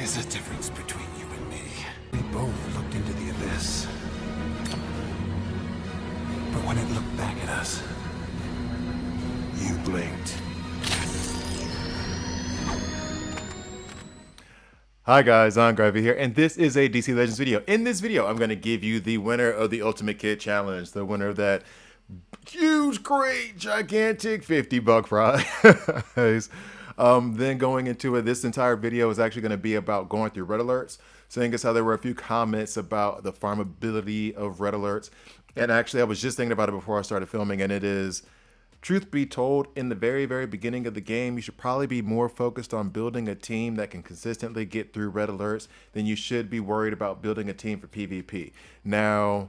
is a difference between you and me. We both looked into the abyss. But when it looked back at us, you blinked. Hi guys, I'm Gravy here, and this is a DC Legends video. In this video, I'm going to give you the winner of the Ultimate Kit Challenge, the winner of that huge, great, gigantic $50 prize. Then going into it, this entire video is actually going to be about going through red alerts, saying as how there were a few comments about the farmability of red alerts. And actually, I was just thinking about it before I started filming, and it is, truth be told, in the very, very beginning of the game, you should probably be more focused on building a team that can consistently get through red alerts than you should be worried about building a team for PvP. Now,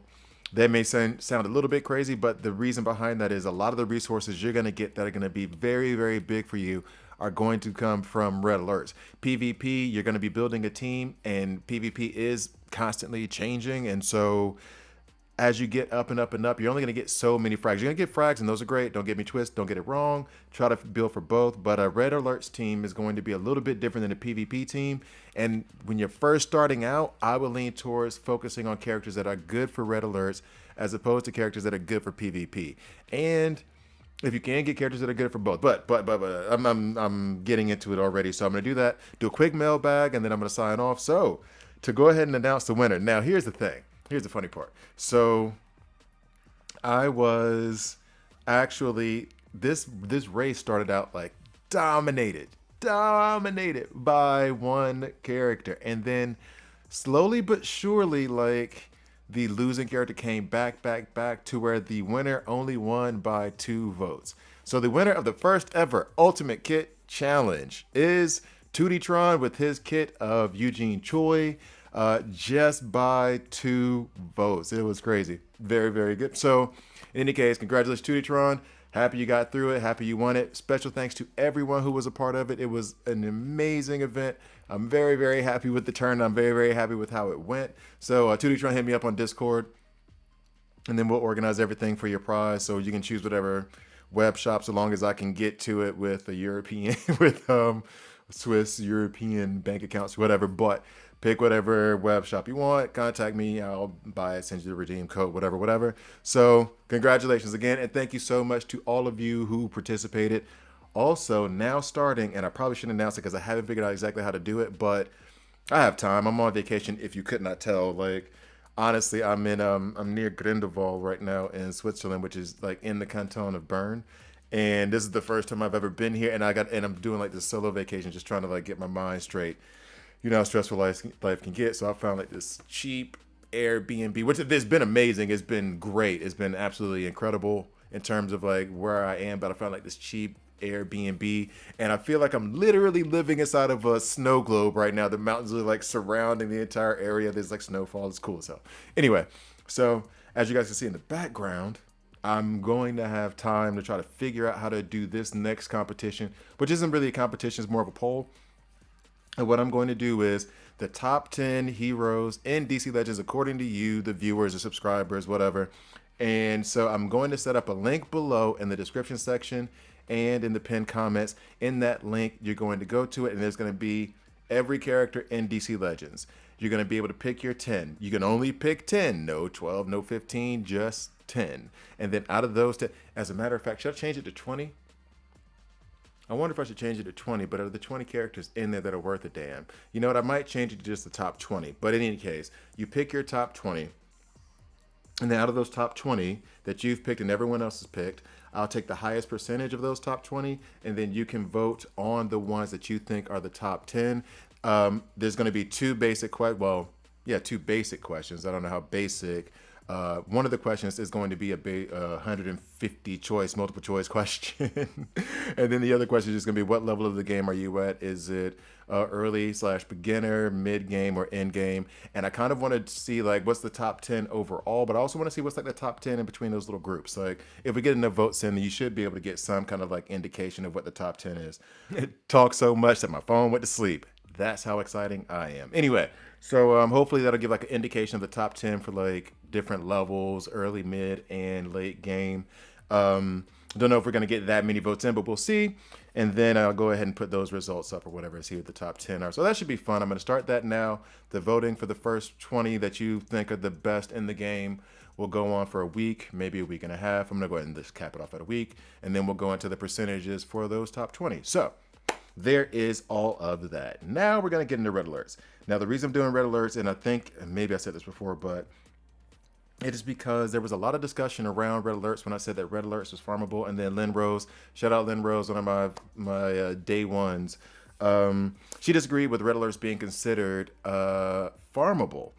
that may sound a little bit crazy, but the reason behind that is a lot of the resources you're going to get that are going to be very, very big for you are going to come from red alerts. PvP, you're going to be building a team, and PvP is constantly changing, and so as you get up and up and up, you're only going to get so many frags. You're going to get frags, and those are great. Don't get me twisted. Don't get it wrong. Try to build for both. But a Red Alerts team is going to be a little bit different than a PvP team. And when you're first starting out, I would lean towards focusing on characters that are good for Red Alerts as opposed to characters that are good for PvP. And if you can get characters that are good for both, but I'm getting into it already, so I'm going to do that. Do a quick mailbag, and then I'm going to sign off. So to go ahead and announce the winner. Now, here's the thing. Here's the funny part. So I was actually, this race started out like dominated by one character. And then slowly but surely, like, the losing character came back to where the winner only won by 2 votes. So the winner of the first ever Ultimate Kit Challenge is 2D with his kit of Eugene Choi. Just by 2 votes. It was crazy. Very, very good. So, in any case, congratulations, 2D. Happy you got through it. Happy you won it. Special thanks to everyone who was a part of it. It was an amazing event. I'm very, very happy with the turn. I'm very, very happy with how it went. So, 2D hit me up on Discord, and then we'll organize everything for your prize. So you can choose whatever web shop, so long as I can get to it with a European, with Swiss, European bank accounts, whatever. But pick whatever web shop you want. Contact me. I'll buy it, send you the redeem code, whatever. So congratulations again. And thank you so much to all of you who participated. Also, now starting, and I probably shouldn't announce it because I haven't figured out exactly how to do it, but I have time. I'm on vacation, if you could not tell. Like, honestly, I'm near Grindelwald right now in Switzerland, which is like in the canton of Bern. And this is the first time I've ever been here, and I'm doing like this solo vacation, just trying to like get my mind straight. You know how stressful life can get. So I found like this cheap Airbnb, which has been amazing. It's been great. It's been absolutely incredible in terms of like where I am. But I found like this cheap Airbnb, and I feel like I'm literally living inside of a snow globe right now. The mountains are like surrounding the entire area. There's like snowfall. It's cool as hell. Anyway, so as you guys can see in the background, I'm going to have time to try to figure out how to do this next competition, which isn't really a competition. It's more of a poll. And what I'm going to do is the top 10 heroes in DC Legends according to you, the viewers or subscribers, whatever. And so I'm going to set up a link below in the description section and in the pinned comments. In that link, you're going to go to it, and there's going to be every character in DC Legends. You're going to be able to pick your 10. You can only pick 10. No 12, no 15, just 10. And then out of those 10, as a matter of fact, should I change it to 20? I wonder if I should change it to 20, but are the 20 characters in there that are worth a damn? You know what? I might change it to just the top 20. But in any case, you pick your top 20. And then out of those top 20 that you've picked and everyone else has picked, I'll take the highest percentage of those top 20. And then you can vote on the ones that you think are the top 10. There's going to be 2 basic questions. 2 basic questions. I don't know how basic. One of the questions is going to be a 150 choice, multiple choice question. And then the other question is going to be, what level of the game are you at? Is it early/beginner, mid game, or end game? And I kind of want to see like what's the top 10 overall, but I also want to see what's like the top 10 in between those little groups. Like if we get enough votes in, then you should be able to get some kind of like indication of what the top 10 is. It talks so much that my phone went to sleep. That's how exciting I am. Anyway, so hopefully that'll give like an indication of the top 10 for like different levels, early, mid, and late game. Don't know if we're going to get that many votes in, but we'll see. And then I'll go ahead and put those results up or whatever, see what the top 10 are. So that should be fun. I'm going to start that now. The voting for the first 20 that you think are the best in the game will go on for a week, maybe a week and a half. I'm going to go ahead and just cap it off at a week. And then we'll go into the percentages for those top 20. So there is all of that. Now we're going to get into red alerts. Now, the reason I'm doing red alerts, and I think maybe I said this before, but it is because there was a lot of discussion around red alerts when I said that red alerts was farmable, and then Lynn Rose, shout out Lynn Rose, one of my day ones, she disagreed with red alerts being considered farmable,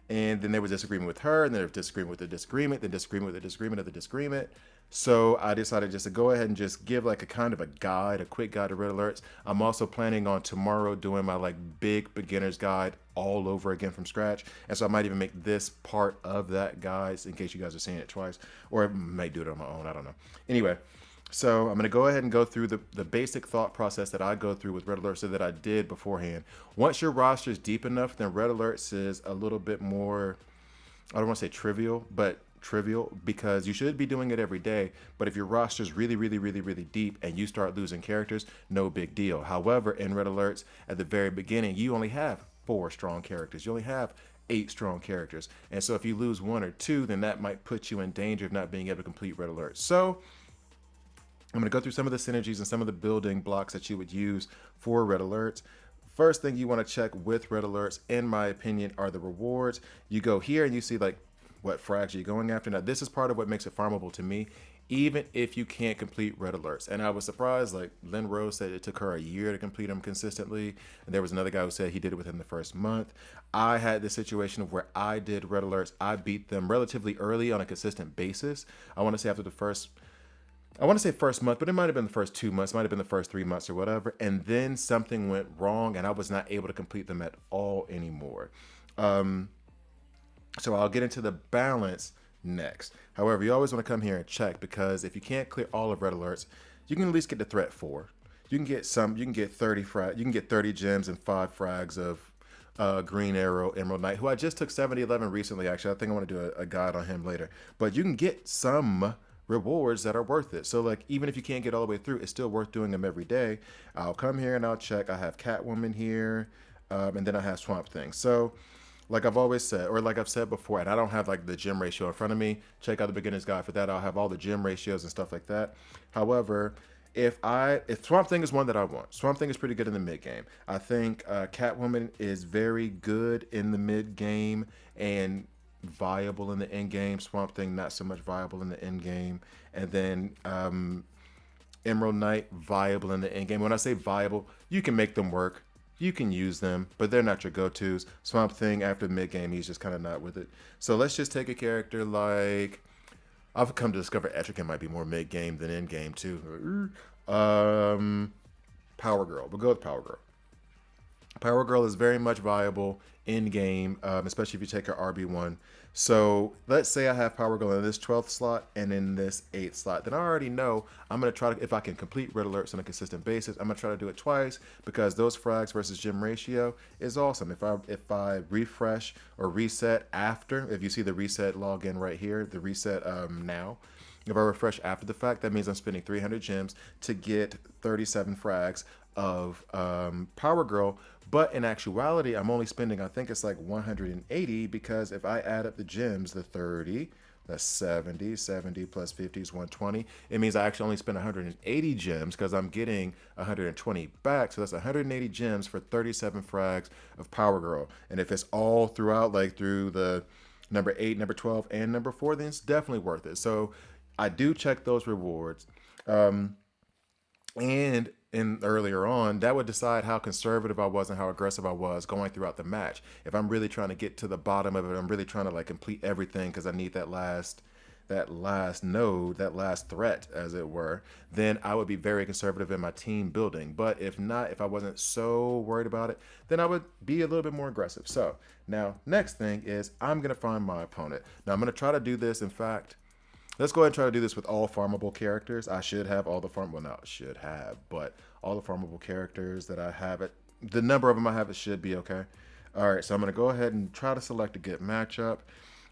and then there was disagreement with her, and then there was disagreement with the disagreement, then disagreement with the disagreement of the disagreement. So I decided just to go ahead and just give like a kind of a guide, a quick guide to red alerts. I'm also planning on tomorrow doing my like big beginner's guide all over again from scratch. And so I might even make this part of that guide in case you guys are seeing it twice, or I might do it on my own. I don't know. Anyway, so I'm going to go ahead and go through the basic thought process that I go through with red alerts, so that I did beforehand. Once your roster is deep enough, then red alerts is a little bit more, I don't want to say trivial, but trivial, because you should be doing it every day. But if your roster is really, really, really, really deep and you start losing characters, no big deal. However, in red alerts at the very beginning, you only have 4 strong characters. You only have 8 strong characters. And so if you lose 1 or 2, then that might put you in danger of not being able to complete red alerts. So I'm going to go through some of the synergies and some of the building blocks that you would use for red alerts. First thing you want to check with red alerts, in my opinion, are the rewards. You go here and you see like what frags are you going after. Now, this is part of what makes it farmable to me, even if you can't complete red alerts. And I was surprised, like Lynn Rose said it took her a year to complete them consistently. And there was another guy who said he did it within the first month. I had the situation of where I did red alerts. I beat them relatively early on a consistent basis. I want to say after the first, I want to say first month, but it might have been the first 2 months, might have been the first 3 months or whatever. And then something went wrong and I was not able to complete them at all anymore. So I'll get into the balance next. However, you always want to come here and check, because if you can't clear all of red alerts, you can at least get to threat 4. You can get 30 you can get 30 gems and 5 frags of Green Arrow Emerald Knight, who I just took 70-11 recently. Actually, I think I want to do a guide on him later. But you can get some rewards that are worth it. So like, even if you can't get all the way through, it's still worth doing them every day. I'll come here and I'll check. I have Catwoman here, and then I have Swamp Thing. So like I've always said, or like I've said before, and I don't have like the gem ratio in front of me. Check out the beginner's guide for that. I'll have all the gem ratios and stuff like that. However, if Swamp Thing is one that I want. Swamp Thing is pretty good in the mid game. I think Catwoman is very good in the mid game and viable in the end game. Swamp Thing not so much viable in the end game. And then Emerald Knight viable in the end game. When I say viable, you can make them work. You can use them, but they're not your go-tos. Swamp Thing after mid-game, he's just kind of not with it. So let's just take a character like, I've come to discover Etrigan might be more mid-game than end-game too. Power Girl. We'll go with Power Girl. Power Girl is very much viable in game, especially if you take her RB1. So let's say I have Power Girl in this 12th slot and in this 8th slot. Then I already know I'm going to try to, if I can complete red alerts on a consistent basis, I'm going to try to do it twice, because those frags versus gem ratio is awesome. If I refresh or reset after, if you see the reset login right here, the reset now, if I refresh after the fact, that means I'm spending 300 gems to get 37 frags of Power Girl. But in actuality, I'm only spending, I think it's like 180, because if I add up the gems, the 30, that's 70 plus 50 is 120. It means I actually only spent 180 gems, because I'm getting 120 back. So that's 180 gems for 37 frags of Power Girl. And if it's all throughout, like through the number 8, number 12, and number 4, then it's definitely worth it. So I do check those rewards. And earlier on, that would decide how conservative I was and how aggressive I was going throughout the match. If I'm really trying to get to the bottom of it, I'm really trying to like complete everything because I need that last node, that last threat, as it were, then I would be very conservative in my team building. But if not, if I wasn't so worried about it, then I would be a little bit more aggressive. So now, next thing is I'm going to find my opponent. Now I'm going to try to do this. In fact, let's go ahead and try to do this with all farmable characters. I should have all the but all the farmable characters that I have it, the number of them I have, it should be okay. All right, so I'm going to go ahead and try to select a good matchup.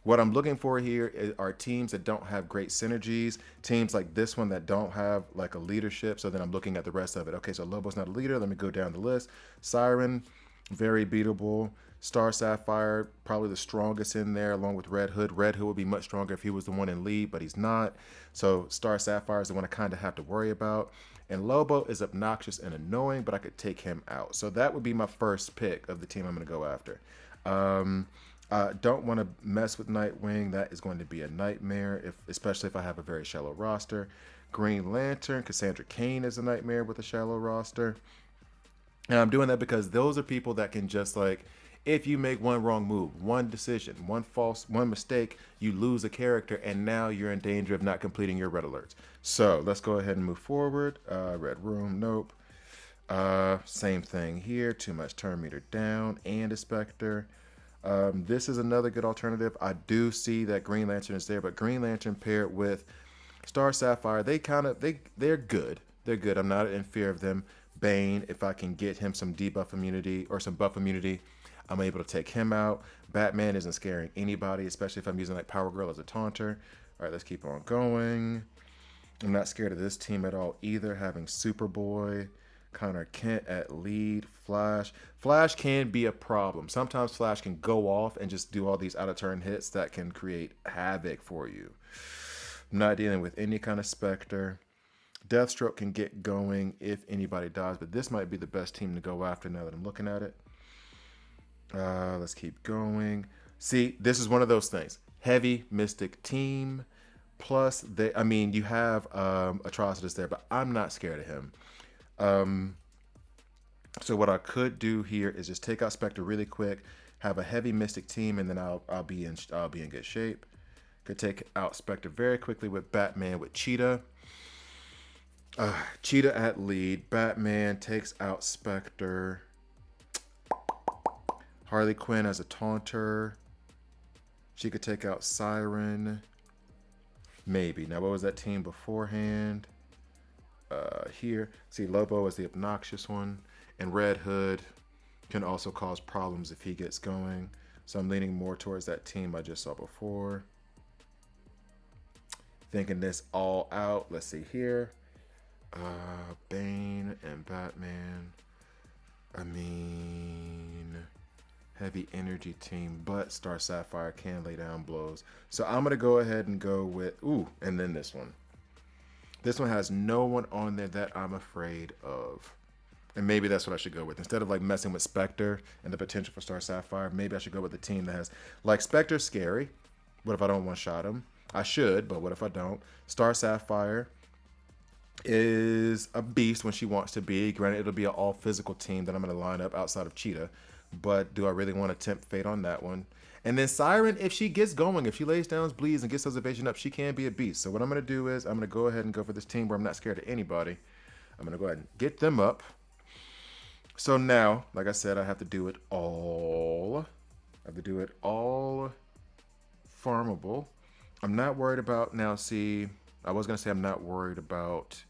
What I'm looking for here are teams that don't have great synergies, teams like this one that don't have like a leadership. So then I'm looking at the rest of it. Okay, so Lobo's not a leader. Let me go down the list. Siren, very beatable. Star Sapphire, probably the strongest in there, along with Red Hood. Red Hood would be much stronger if he was the one in lead, but he's not. So Star Sapphire is the one I kind of have to worry about. And Lobo is obnoxious and annoying, but I could take him out. So that would be my first pick of the team I'm going to go after. Don't want to mess with Nightwing. That is going to be a nightmare, especially if I have a very shallow roster. Green Lantern, Cassandra Cain is a nightmare with a shallow roster. And I'm doing that because those are people that can just like, if you make one wrong move, one decision, one mistake, you lose a character, and now you're in danger of not completing your red alerts. So let's go ahead and move forward. Red Room, nope. Same thing here. Too much turn meter down and a Spectre. This is another good alternative. I do see that Green Lantern is there, but Green Lantern paired with Star Sapphire, they're good. They're good. I'm not in fear of them. Bane, if I can get him some debuff immunity or some buff immunity, I'm able to take him out. Batman isn't scaring anybody, especially if I'm using like Power Girl as a taunter. All right, let's keep on going. I'm not scared of this team at all either, having Superboy, Connor Kent at lead, Flash. Flash can be a problem. Sometimes Flash can go off and just do all these out-of-turn hits that can create havoc for you. I'm not dealing with any kind of Spectre. Deathstroke can get going if anybody dies, but this might be the best team to go after now that I'm looking at it. Let's keep going. See, this is one of those things. Heavy Mystic team. Plus, you have Atrocitus there, but I'm not scared of him. So what I could do here is just take out Spectre really quick, have a heavy Mystic team, and then I'll be in good shape. Could take out Spectre very quickly with Batman with Cheetah. Cheetah at lead. Batman takes out Spectre. Harley Quinn as a taunter. She could take out Siren. Maybe. Now, what was that team beforehand? Here. See, Lobo is the obnoxious one. And Red Hood can also cause problems if he gets going. So I'm leaning more towards that team I just saw before. Thinking this all out. Let's see here. Bane and Batman. Heavy energy team, but Star Sapphire can lay down blows. So I'm going to go ahead and go with, and then this one. This one has no one on there that I'm afraid of. And maybe that's what I should go with. Instead of like messing with Spectre and the potential for Star Sapphire, maybe I should go with the team that has, like, Spectre's scary. What if I don't one-shot him? I should, but what if I don't? Star Sapphire is a beast when she wants to be. Granted, it'll be an all-physical team that I'm going to line up outside of Cheetah. But do I really want to tempt fate on that one? And then Siren, if she gets going, if she lays down, bleeds, and gets those evasion up, she can be a beast. So what I'm going to do is I'm going to go ahead and go for this team where I'm not scared of anybody. I'm going to go ahead and get them up. So now, like I said, I have to do it all. I have to do it all farmable. I'm not worried about, now see, I was going to say I'm not worried about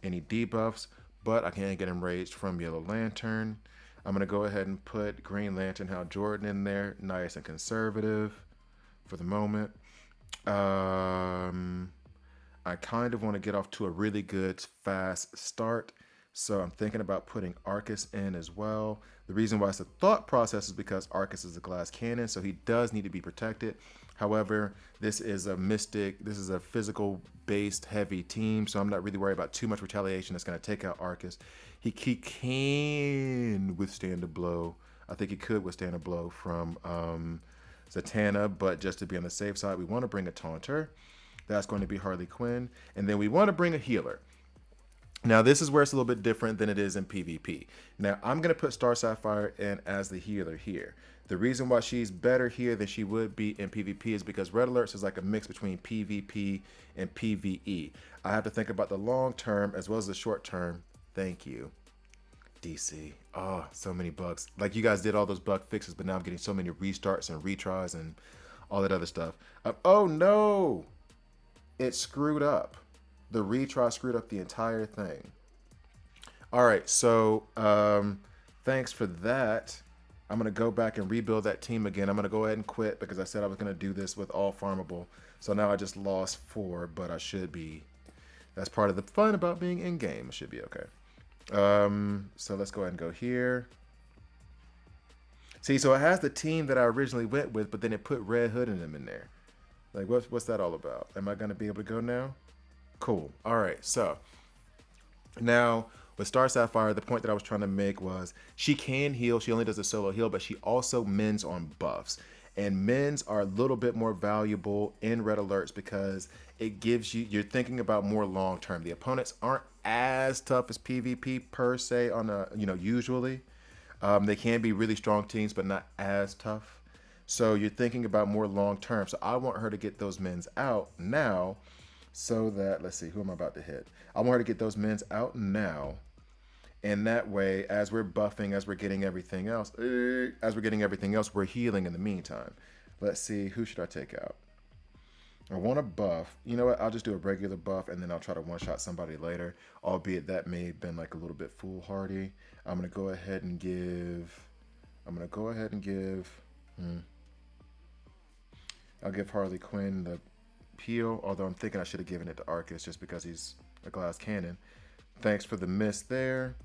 any debuffs, but I can get enraged from Yellow Lantern. I'm going to go ahead and put Green Lantern Hal Jordan in there, nice and conservative for the moment. I kind of want to get off to a really good, fast start. So I'm thinking about putting Arcus in as well. The reason why it's a thought process is because Arcus is a glass cannon, so he does need to be protected. However, this is a physical-based heavy team, so I'm not really worried about too much retaliation that's going to take out Arcus. He can withstand a blow. I think he could withstand a blow from Zatanna, but just to be on the safe side, we want to bring a taunter. That's going to be Harley Quinn. And then we want to bring a healer. Now, this is where it's a little bit different than it is in PvP. Now, I'm going to put Star Sapphire in as the healer here. The reason why she's better here than she would be in PvP is because Red Alerts is like a mix between PvP and PvE. I have to think about the long term as well as the short term. Thank you, DC. Oh, so many bugs. Like, you guys did all those bug fixes, but now I'm getting so many restarts and retries and all that other stuff. Oh, no. It screwed up. The retry screwed up the entire thing. All right, so thanks for that. I'm going to go back and rebuild that team again. I'm going to go ahead and quit because I said I was going to do this with all farmable. So now I just lost 4, but I should be. That's part of the fun about being in-game. It should be okay. So let's go ahead and go here. See, so it has the team that I originally went with, but then it put Red Hood and them in there. Like, what's that all about? Am I going to be able to go now? Cool. All right, so now with Star Sapphire, the point that I was trying to make was she can heal. She only does a solo heal, but she also mends on buffs. And mends are a little bit more valuable in red alerts because it gives you, you're thinking about more long term. The opponents aren't as tough as PvP per se on a, usually. They can be really strong teams, but not as tough. So you're thinking about more long term. So I want her to get those mends out now so that, let's see, who am I about to hit? I want her to get those mends out now. And that way, as we're buffing, as we're getting everything else, we're healing in the meantime. Let's see, who should I take out? I want a buff. You know what? I'll just do a regular buff, and then I'll try to one-shot somebody later, albeit that may have been like a little bit foolhardy. I'm going to go ahead and give... I'll give Harley Quinn the heal, although I'm thinking I should have given it to Arcus just because he's a glass cannon. Thanks for the miss there.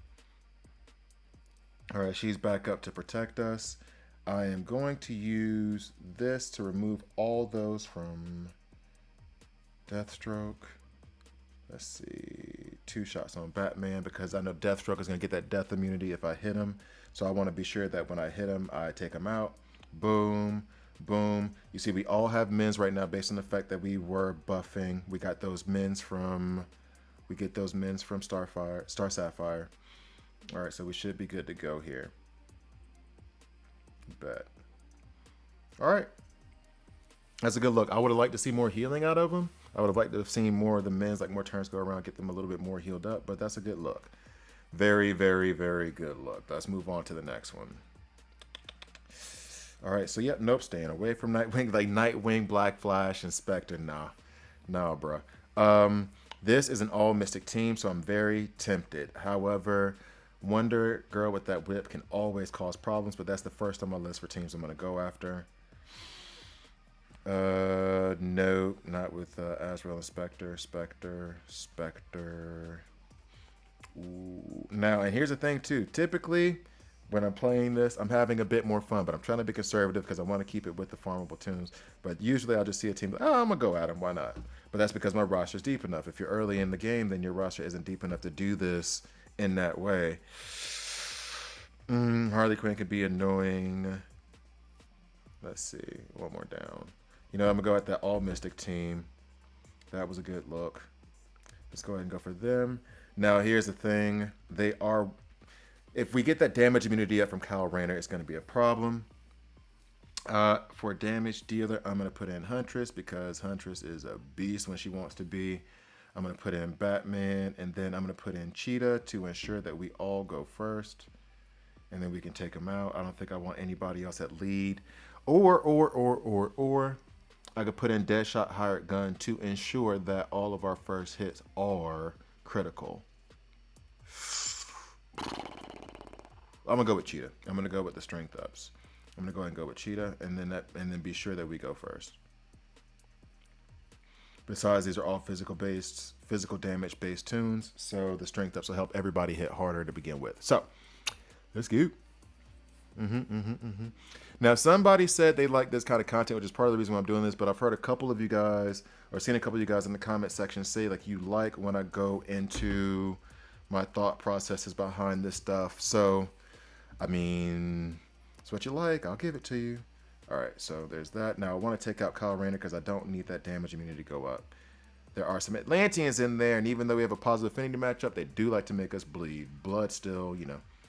All right, she's back up to protect us. I am going to use this to remove all those from Deathstroke. Let's see, 2 shots on Batman because I know Deathstroke is going to get that death immunity if I hit him. So I want to be sure that when I hit him, I take him out. Boom, boom. You see, we all have mins right now based on the fact that we were buffing. We got those mins from, Star Sapphire. All right, so we should be good to go here. Bet. All right. That's a good look. I would have liked to see more healing out of them. I would have liked to have seen more of the men's, like more turns go around, get them a little bit more healed up, but that's a good look. Very, very, very good look. Let's move on to the next one. All right, so yep, nope, staying away from Nightwing, like Nightwing, Black Flash, and Spectre. Nah, bro. This is an all Mystic team, so I'm very tempted. However, Wonder Girl with that whip can always cause problems, but that's the first on my list for teams I'm going to go after. No, not with Azrael and Spectre. Ooh. Now, and here's the thing too. Typically, when I'm playing this, I'm having a bit more fun, but I'm trying to be conservative because I want to keep it with the farmable tunes. But usually I'll just see a team like, oh, I'm going to go at them. Why not? But that's because my roster's deep enough. If you're early in the game, then your roster isn't deep enough to do this in that way. Harley Quinn could be annoying. Let's see. One more down. I'm going to go at that all Mystic team. That was a good look. Let's go ahead and go for them. Now, here's the thing. They are... If we get that damage immunity up from Kyle Rayner, it's going to be a problem. For damage dealer, I'm going to put in Huntress because Huntress is a beast when she wants to be. I'm going to put in Batman, and then I'm going to put in Cheetah to ensure that we all go first. And then we can take them out. I don't think I want anybody else at lead. Or I could put in Deadshot Hired Gun to ensure that all of our first hits are critical. I'm gonna go with Cheetah. I'm gonna go with the strength ups. I'm gonna go ahead and go with Cheetah, and then be sure that we go first. Besides, these are all physical damage based tunes, so the strength ups will help everybody hit harder to begin with. So let's go. Now, somebody said they like this kind of content, which is part of the reason why I'm doing this, but I've heard a couple of you guys, or seen a couple of you guys in the comment section say like you like when I go into my thought processes behind this stuff. So, I mean, it's what you like. I'll give it to you. All right, so there's that. Now, I want to take out Kyle Rayner because I don't need that damage immunity to go up. There are some Atlanteans in there, and even though we have a positive affinity matchup, they do like to make us bleed. Blood still,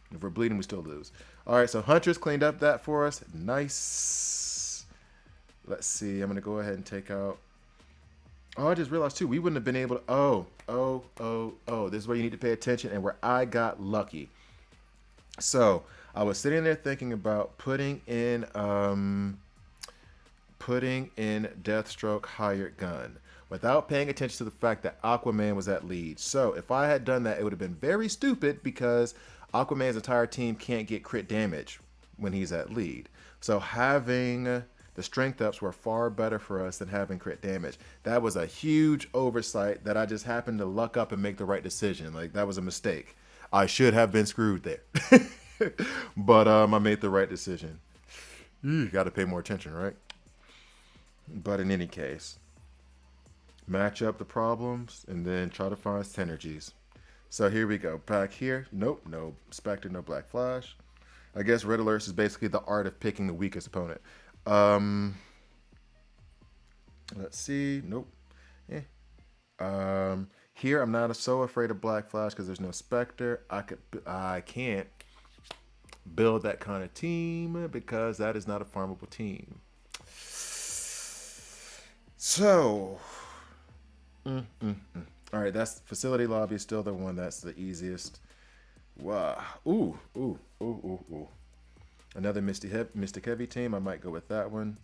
if we're bleeding, we still lose. All right, so Huntress cleaned up that for us. Nice. Let's see. I'm going to go ahead and take out... Oh, I just realized, too, we wouldn't have been able to... Oh. This is where you need to pay attention and where I got lucky. So, I was sitting there thinking about putting in Deathstroke Hired Gun without paying attention to the fact that Aquaman was at lead. So, if I had done that, it would have been very stupid because Aquaman's entire team can't get crit damage when he's at lead. So having the strength ups were far better for us than having crit damage. That was a huge oversight that I just happened to luck up and make the right decision. Like, that was a mistake. I should have been screwed there. But I made the right decision. You got to pay more attention, right? But in any case, match up the problems and then try to find synergies. So here we go. Back here. Nope. No Spectre, no Black Flash. I guess Red Alert is basically the art of picking the weakest opponent. Let's see. Nope. Here I'm not so afraid of Black Flash because there's no Spectre. I can't build that kind of team because that is not a farmable team. So, all right, that's facility lobby is still the one that's the easiest. Wow. Ooh. Another Mystic Heavy team. I might go with that one.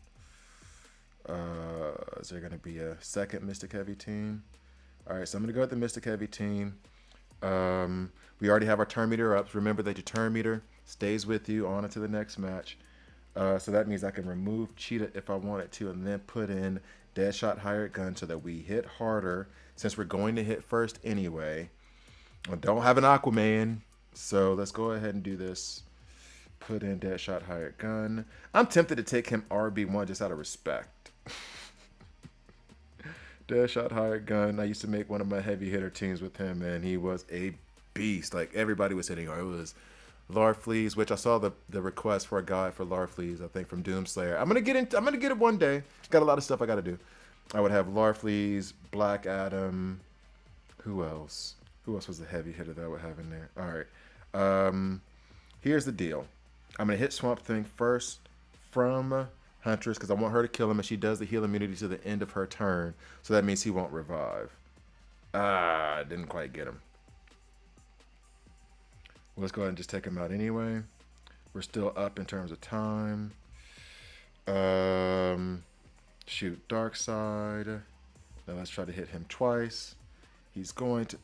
Is there going to be a second Mystic Heavy team? All right, so I'm going to go with the Mystic Heavy team. We already have our turn meter up. Remember that your turn meter stays with you on into the next match. So that means I can remove Cheetah if I wanted to and then put in Deadshot Hired Gun so that we hit harder since we're going to hit first anyway. I don't have an Aquaman, so let's go ahead and do this. Put in Deadshot Hired Gun. I'm tempted to take him RB1 just out of respect. Deadshot Hired Gun. I used to make one of my heavy hitter teams with him, and he was a beast. Like, everybody was hitting her. It was Larfleeze, which I saw the request for a guide for Larfleeze, I think from Doomslayer. I'm gonna get it one day. Got a lot of stuff I gotta do. I would have Larfleeze, Black Adam. Who else? Who else was the heavy hitter that I would have in there? All right. Here's the deal. I'm gonna hit Swamp Thing first from Huntress because I want her to kill him, and she does the heal immunity to the end of her turn, so that means he won't revive. Didn't quite get him. Let's go ahead and just take him out anyway. We're still up in terms of time. Shoot Darkseid. Now let's try to hit him twice. He's going to...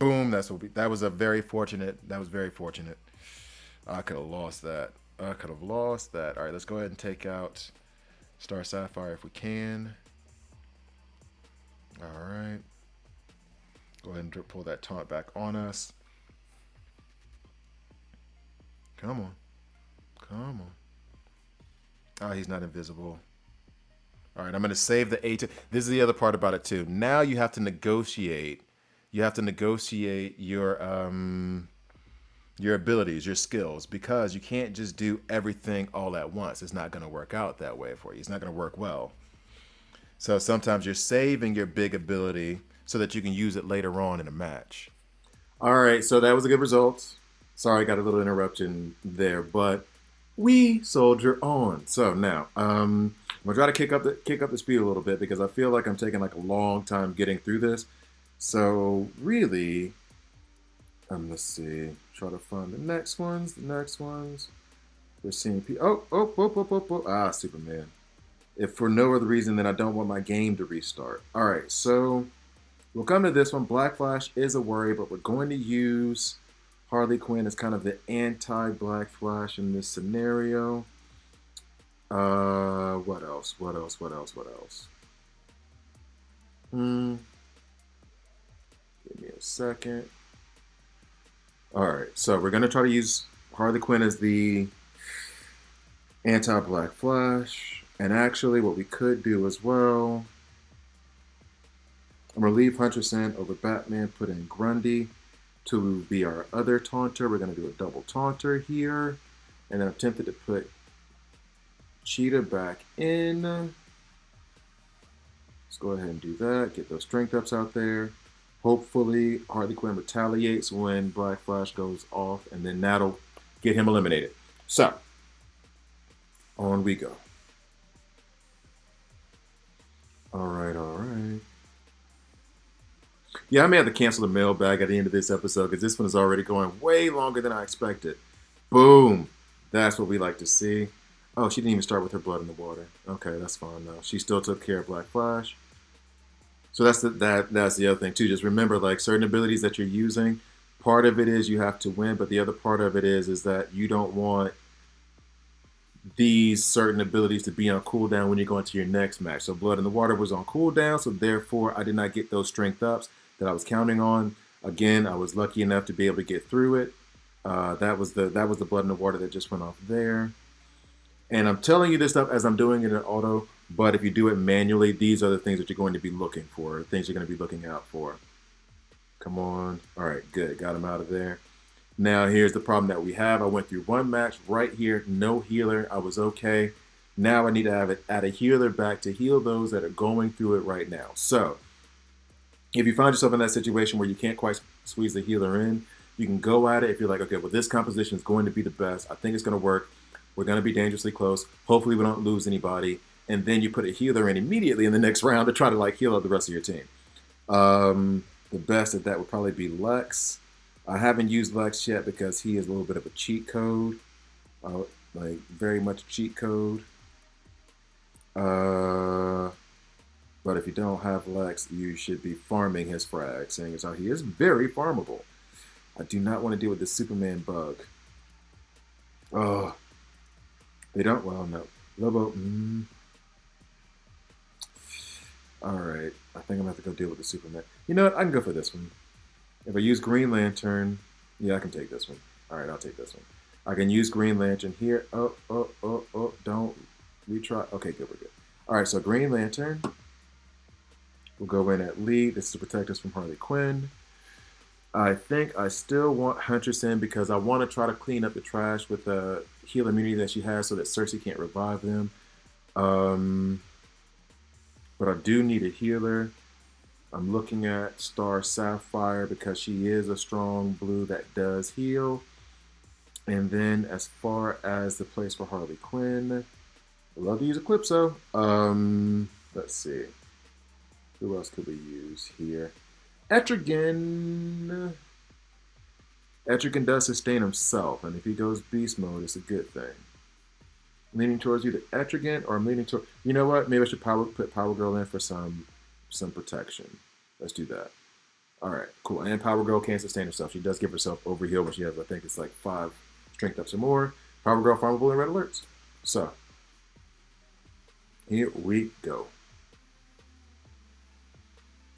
Boom. That was very fortunate. I could have lost that. All right, let's go ahead and take out Star Sapphire if we can. All right. Go ahead and pull that taunt back on us. Come on. Oh, he's not invisible. All right, I'm going to save the A2. This is the other part about it, too. Now you have to negotiate. You have to negotiate your abilities, your skills, because you can't just do everything all at once. It's not going to work out that way for you. It's not going to work well. So sometimes you're saving your big ability so that you can use it later on in a match. All right, so that was a good result. Sorry, I got a little interruption there, but we soldier on. So now, I'm gonna try to kick up the speed a little bit because I feel like I'm taking like a long time getting through this. So really, let's see. Try to find the next ones. We're seeing Superman. If for no other reason than I don't want my game to restart. All right, so we'll come to this one. Black Flash is a worry, but we're going to use Harley Quinn as kind of the anti-Black Flash in this scenario. What else? Give me a second. All right, so we're going to try to use Harley Quinn as the anti-Black Flash. And actually, what we could do as well, I'm going to leave Huntress in over Batman, put in Grundy to be our other taunter. We're going to do a double taunter here. And then I'm tempted to put Cheetah back in. Let's go ahead and do that. Get those strength ups out there. Hopefully, Harley Quinn retaliates when Black Flash goes off, and then that'll get him eliminated. So, on we go. All right. Yeah, I may have to cancel the mailbag at the end of this episode because this one is already going way longer than I expected. Boom. That's what we like to see. Oh, she didn't even start with her blood in the water. Okay, that's fine though. She still took care of Black Flash. So that's the other thing too. Just remember, like, certain abilities that you're using, part of it is you have to win, but the other part of it is that you don't want these certain abilities to be on cooldown when you go into your next match. So Blood in the Water was on cooldown, so therefore I did not get those strength ups that I was counting on. Again, I was lucky enough to be able to get through it. That was the Blood in the Water that just went off there. And I'm telling you this stuff as I'm doing it in auto, but if you do it manually, these are the things that you're going to be looking for, things you're going to be looking out for. Come on. All right, good. Got him out of there. Now, here's the problem that we have. I went through one match right here, no healer. I was okay. Now I need to add a healer back to heal those that are going through it right now. So, if you find yourself in that situation where you can't quite squeeze the healer in, you can go at it if you're like, okay, well, this composition is going to be the best. I think it's going to work. We're going to be dangerously close. Hopefully we don't lose anybody. And then you put a healer in immediately in the next round to try to like heal up the rest of your team. The best at that would probably be Lex. I haven't used Lex yet because he is a little bit of a cheat code. Like very much a cheat code. But if you don't have Lex, you should be farming his frag, seeing as how he is very farmable. I do not want to deal with this Superman bug. Oh. They don't? Well, no. Lobo. Alright. I think I'm going to have to go deal with the Superman. You know what? I can go for this one. If I use Green Lantern, yeah, I can take this one. Alright, I'll take this one. I can use Green Lantern here. Oh, don't retry. Okay, good, we're good. Alright, so Green Lantern. We'll go in at lead. This is to protect us from Harley Quinn. I think I still want Huntress in because I want to try to clean up the trash with the heal immunity that she has so that Cersei can't revive them. But I do need a healer. I'm looking at Star Sapphire because she is a strong blue that does heal. And then as far as the place for Harley Quinn, I'd love to use Eclipso. Let's see. Who else could we use here? Etrigan. Etrigan does sustain himself, and if he goes beast mode, it's a good thing. Leaning towards either Etrigan or I'm leaning toward. You know what? Maybe I should put Power Girl in for some protection. Let's do that. All right, cool. And Power Girl can sustain herself. She does give herself overheal when she has, I think it's like 5 strength ups or more. Power Girl farmable in red alerts. So here we go.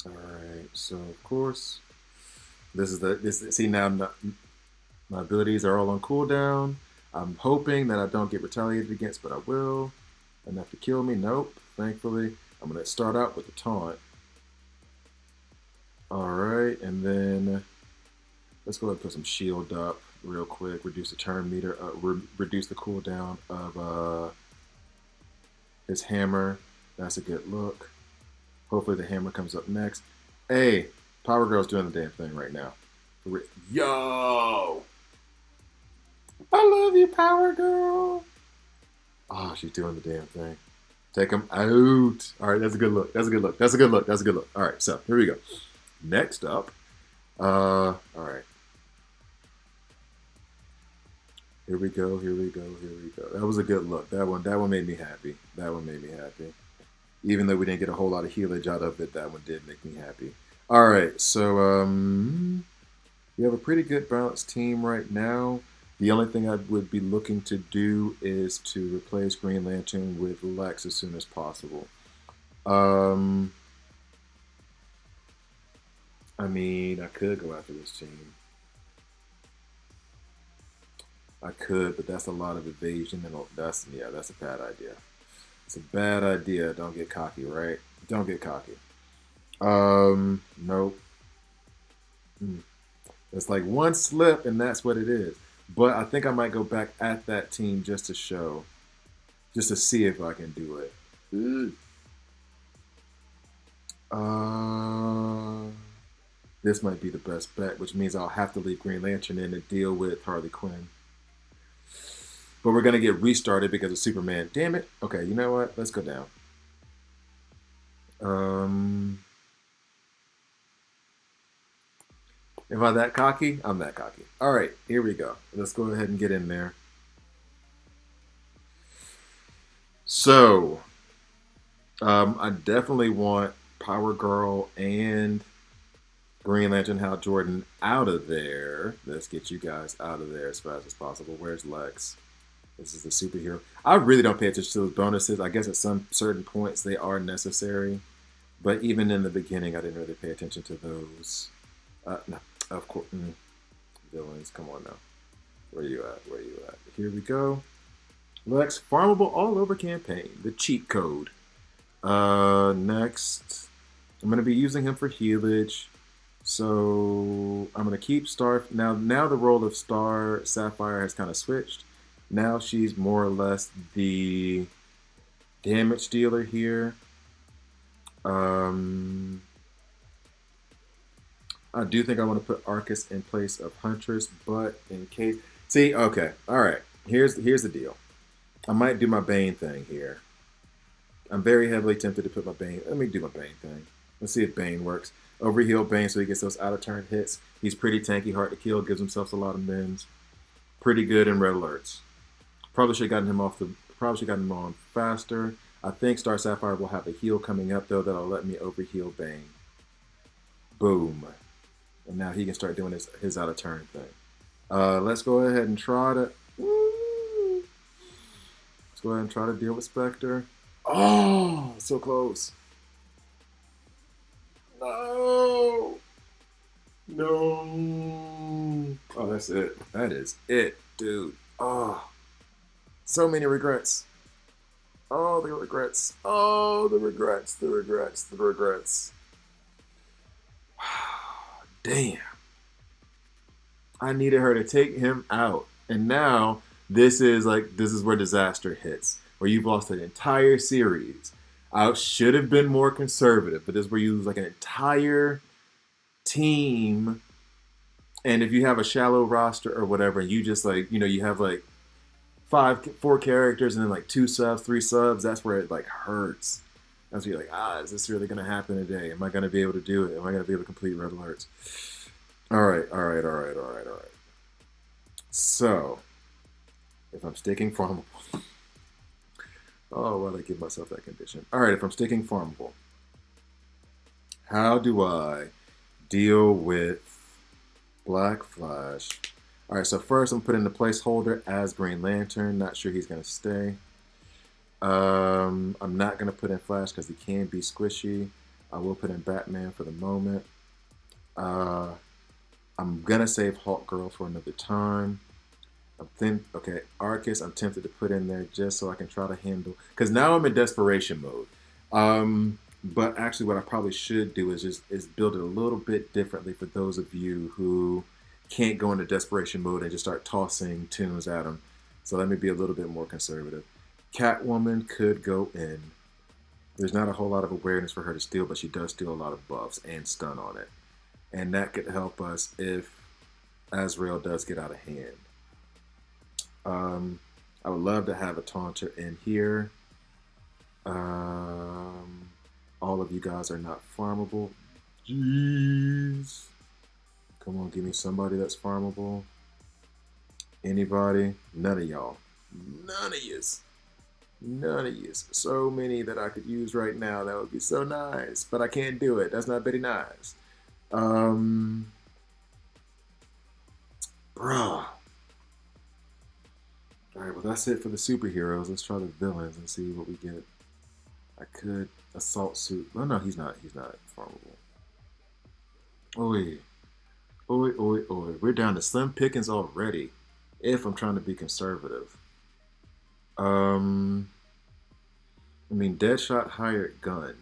All right, so of course, see now my abilities are all on cooldown. I'm hoping that I don't get retaliated against, but I will. Enough to kill me? Nope, thankfully. I'm gonna start out with the taunt. All right, and then let's go ahead and put some shield up real quick. Reduce the turn meter, reduce the cooldown of his hammer. That's a good look. Hopefully the hammer comes up next. Hey, Power Girl's doing the damn thing right now. Yo! I love you, Power Girl. Oh, she's doing the damn thing. Take him out. All right, that's a good look. That's a good look. That's a good look. That's a good look. All right, so here we go. Next up, all right. Here we go. Here we go. Here we go. That was a good look. That one made me happy. That one made me happy. Even though we didn't get a whole lot of healage out of it, that one did make me happy. All right, so we have a pretty good balanced team right now. The only thing I would be looking to do is to replace Green Lantern with Lex as soon as possible. I mean, I could go after this team. I could, but that's a lot of evasion, and that's a bad idea. It's a bad idea. Don't get cocky, right? Don't get cocky. Nope. It's like one slip, and that's what it is. But I think I might go back at that team just to show, just to see if I can do it. This might be the best bet, which means I'll have to leave Green Lantern in to deal with Harley Quinn. But we're going to get restarted because of Superman. Damn it. Okay, you know what? Let's go down. Am I that cocky? I'm that cocky. All right, here we go. Let's go ahead and get in there. So, I definitely want Power Girl and Green Lantern Hal Jordan out of there. Let's get you guys out of there as fast as possible. Where's Lex? This is the superhero. I really don't pay attention to those bonuses. I guess at some certain points they are necessary, but even in the beginning, I didn't really pay attention to those. No, of course, villains. Come on now. Where you at? Where you at? Here we go. Lex farmable all over campaign. The cheat code. Next, I'm gonna be using him for healage. So I'm gonna keep Star now. Now the role of Star Sapphire has kind of switched. Now she's more or less the damage dealer here. I do think I want to put Arcus in place of Huntress, but in case, see, okay, all right. Here's the deal. I might do my Bane thing here. I'm very heavily tempted to put my Bane. Let me do my Bane thing. Let's see if Bane works. Overheal Bane so he gets those out of turn hits. He's pretty tanky, hard to kill, gives himself a lot of mins. Pretty good in red alerts. Probably should have gotten him off the. Probably should have gotten him on faster. I think Star Sapphire will have a heal coming up though that'll let me overheal Bane. Boom. And now he can start doing his out of turn thing. Let's go ahead and try to. Let's go ahead and try to deal with Spectre. Oh, so close. No. No. Oh, that's it. That is it, dude. Oh, so many regrets. Oh, the regrets. Oh, the regrets. The regrets. The regrets. Damn. I needed her to take him out. And now this is where disaster hits. Where you've lost an entire series. I should have been more conservative, but this is where you lose like an entire team. And if you have a shallow roster or whatever, and you just you have like 4 characters and then like 2 subs, 3 subs, that's where it like hurts. That's where you're like, is this really gonna happen today? Am I gonna be able to do it? Am I gonna be able to complete red alerts? All right. So, if I'm sticking farmable, oh, why did I give myself that condition? All right, if I'm sticking farmable, how do I deal with Black Flash? All right, so first I'm putting the placeholder as Green Lantern. Not sure he's gonna stay. I'm not gonna put in Flash because he can be squishy. I will put in Batman for the moment. I'm gonna save Hawk Girl for another time. Okay, Arcus, I'm tempted to put in there just so I can try to handle, because now I'm in desperation mode. But actually what I probably should do is build it a little bit differently for those of you who can't go into desperation mode and just start tossing tunes at them. So let me be a little bit more conservative. Catwoman could go in. There's not a whole lot of awareness for her to steal, but she does steal a lot of buffs and stun on it. And that could help us if Azrael does get out of hand. I would love to have a taunter in here. All of you guys are not farmable. Jeez. Come on, give me somebody that's farmable. Anybody? None of y'all. None of yous. None of yous. So many that I could use right now. That would be so nice. But I can't do it. That's not very nice. Bruh. Alright, well that's it for the superheroes. Let's try the villains and see what we get. I could assault suit. Oh no, he's not farmable. Oi. Oi, oi, oi. We're down to slim pickings already. If I'm trying to be conservative. I mean, Deadshot hired gun.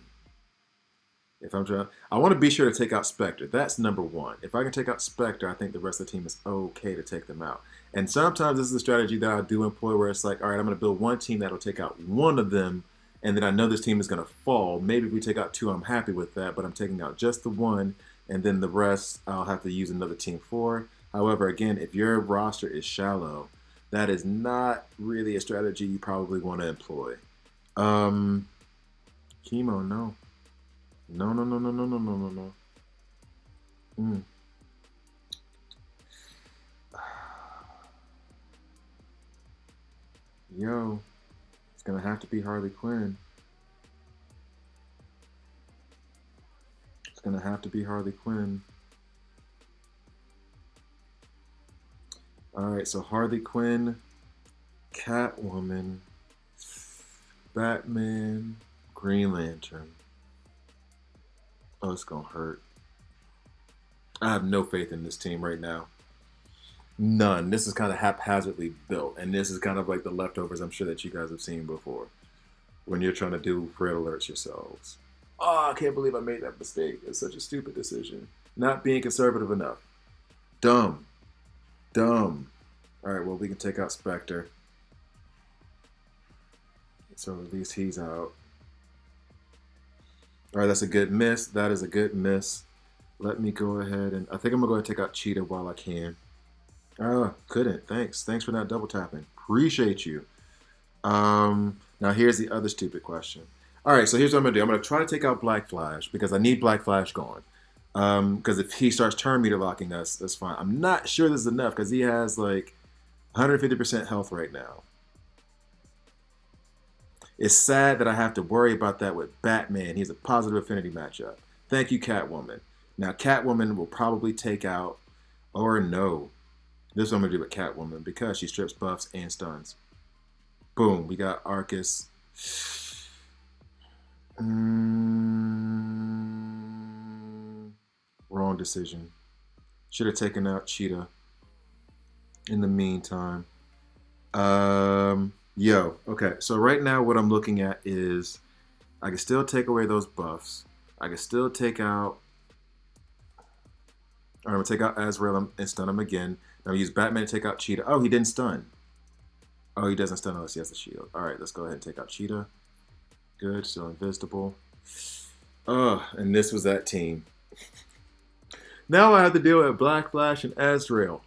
If I'm trying, I want to be sure to take out Spectre. That's number 1. If I can take out Spectre, I think the rest of the team is okay to take them out. And sometimes this is a strategy that I do employ where it's like, all right, I'm going to build one team that'll take out one of them, and then I know this team is going to fall. Maybe if we take out 2, I'm happy with that, but I'm taking out just the one, and then the rest I'll have to use another team for. However, again, if your roster is shallow, that is not really a strategy you probably want to employ. Chemo, no. No. Yo, it's gonna have to be Harley Quinn. It's gonna have to be Harley Quinn. Alright, so Harley Quinn Catwoman, Batman, Green Lantern. Oh, it's gonna hurt. I have no faith in this team right now. None. This is kind of haphazardly built, and this is kind of like the leftovers I'm sure that you guys have seen before when you're trying to do red alerts yourselves. Oh, I can't believe I made that mistake. It's such a stupid decision. Not being conservative enough. Dumb. Dumb. All right, well, we can take out Spectre. So at least he's out. All right, that's a good miss. That is a good miss. Let me go ahead and I think I'm gonna go ahead and take out Cheetah while I can. Oh, couldn't. Thanks. Thanks for not double tapping. Appreciate you. Now here's the other stupid question. All right, so here's what I'm gonna do. I'm gonna try to take out Black Flash because I need Black Flash gone. Because if he starts turn meter locking us, that's fine. I'm not sure this is enough because he has like 150% health right now. It's sad that I have to worry about that with Batman. He's a positive affinity matchup. Thank you, Catwoman. Now, Catwoman will probably take out, or no. This is what I'm going to do with Catwoman because she strips buffs and stuns. Boom. We got Arcus. Wrong decision. Should have taken out Cheetah in the meantime. Okay. So right now what I'm looking at is I can still take away those buffs. I can still take out... All right, I'm going to take out Azrael and stun him again. Now use Batman to take out Cheetah. Oh, he didn't stun. Oh, he doesn't stun unless he has the shield. All right, let's go ahead and take out Cheetah. Good, still invisible. And this was that team. Now I have to deal with Black Flash and Azrael.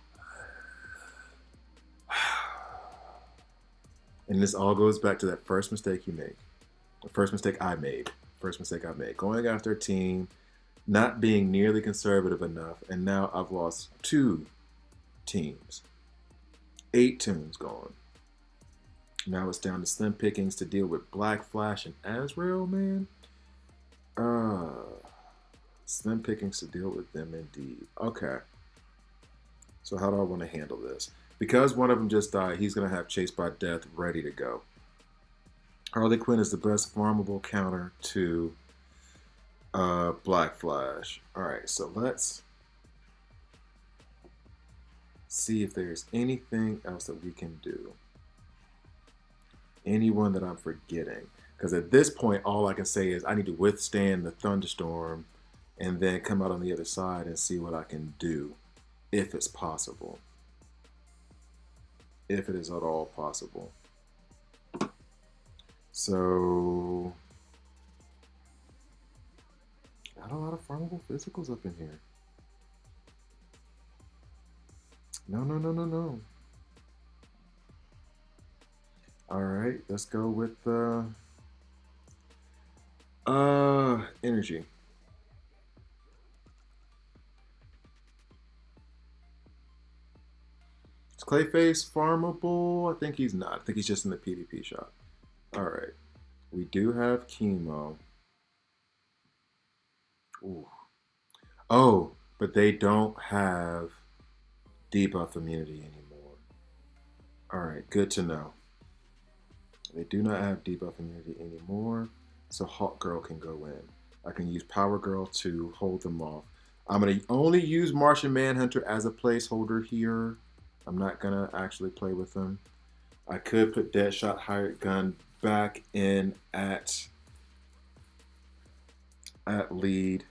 And this all goes back to that first mistake you make. The first mistake I made. Going after a team, not being nearly conservative enough, and now I've lost 2 teams. 8 tunes gone. Now it's down to slim pickings to deal with Black Flash and Azrael, man. Slim pickings to deal with them indeed. Okay. So how do I want to handle this? Because one of them just died, he's going to have Chased by Death ready to go. Harley Quinn is the best farmable counter to Black Flash. Alright, so let's see if there's anything else that we can do. Anyone that I'm forgetting. Because at this point, all I can say is I need to withstand the thunderstorm and then come out on the other side and see what I can do, if it's possible. If it is at all possible. So, not a lot of farmable physicals up in here. No. All right, let's go with energy. Is Clayface farmable? I think he's not. I think he's just in the PvP shop. All right, we do have chemo. Ooh. Oh, but they don't have debuff immunity anymore. All right, good to know. They do not have debuff immunity anymore, so Hawk Girl can go in. I can use Power Girl to hold them off. I'm going to only use Martian Manhunter as a placeholder here. I'm not going to actually play with them. I could put Deadshot Hired Gun back in at lead.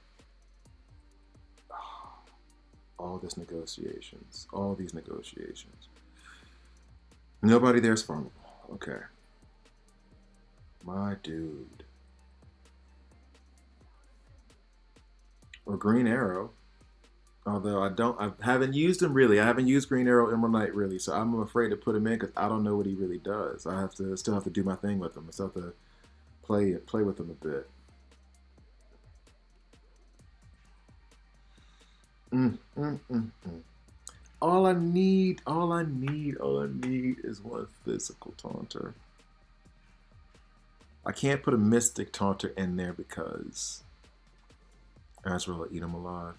All these negotiations. Nobody there's farmable. Okay. My dude. Or Green Arrow. Although I haven't used him really. I haven't used Green Arrow Emerald Knight really, so I'm afraid to put him in because I don't know what he really does. I still have to do my thing with him. I still have to play with him a bit. All I need is one physical taunter. I can't put a mystic taunter in there because Azrael will eat him alive.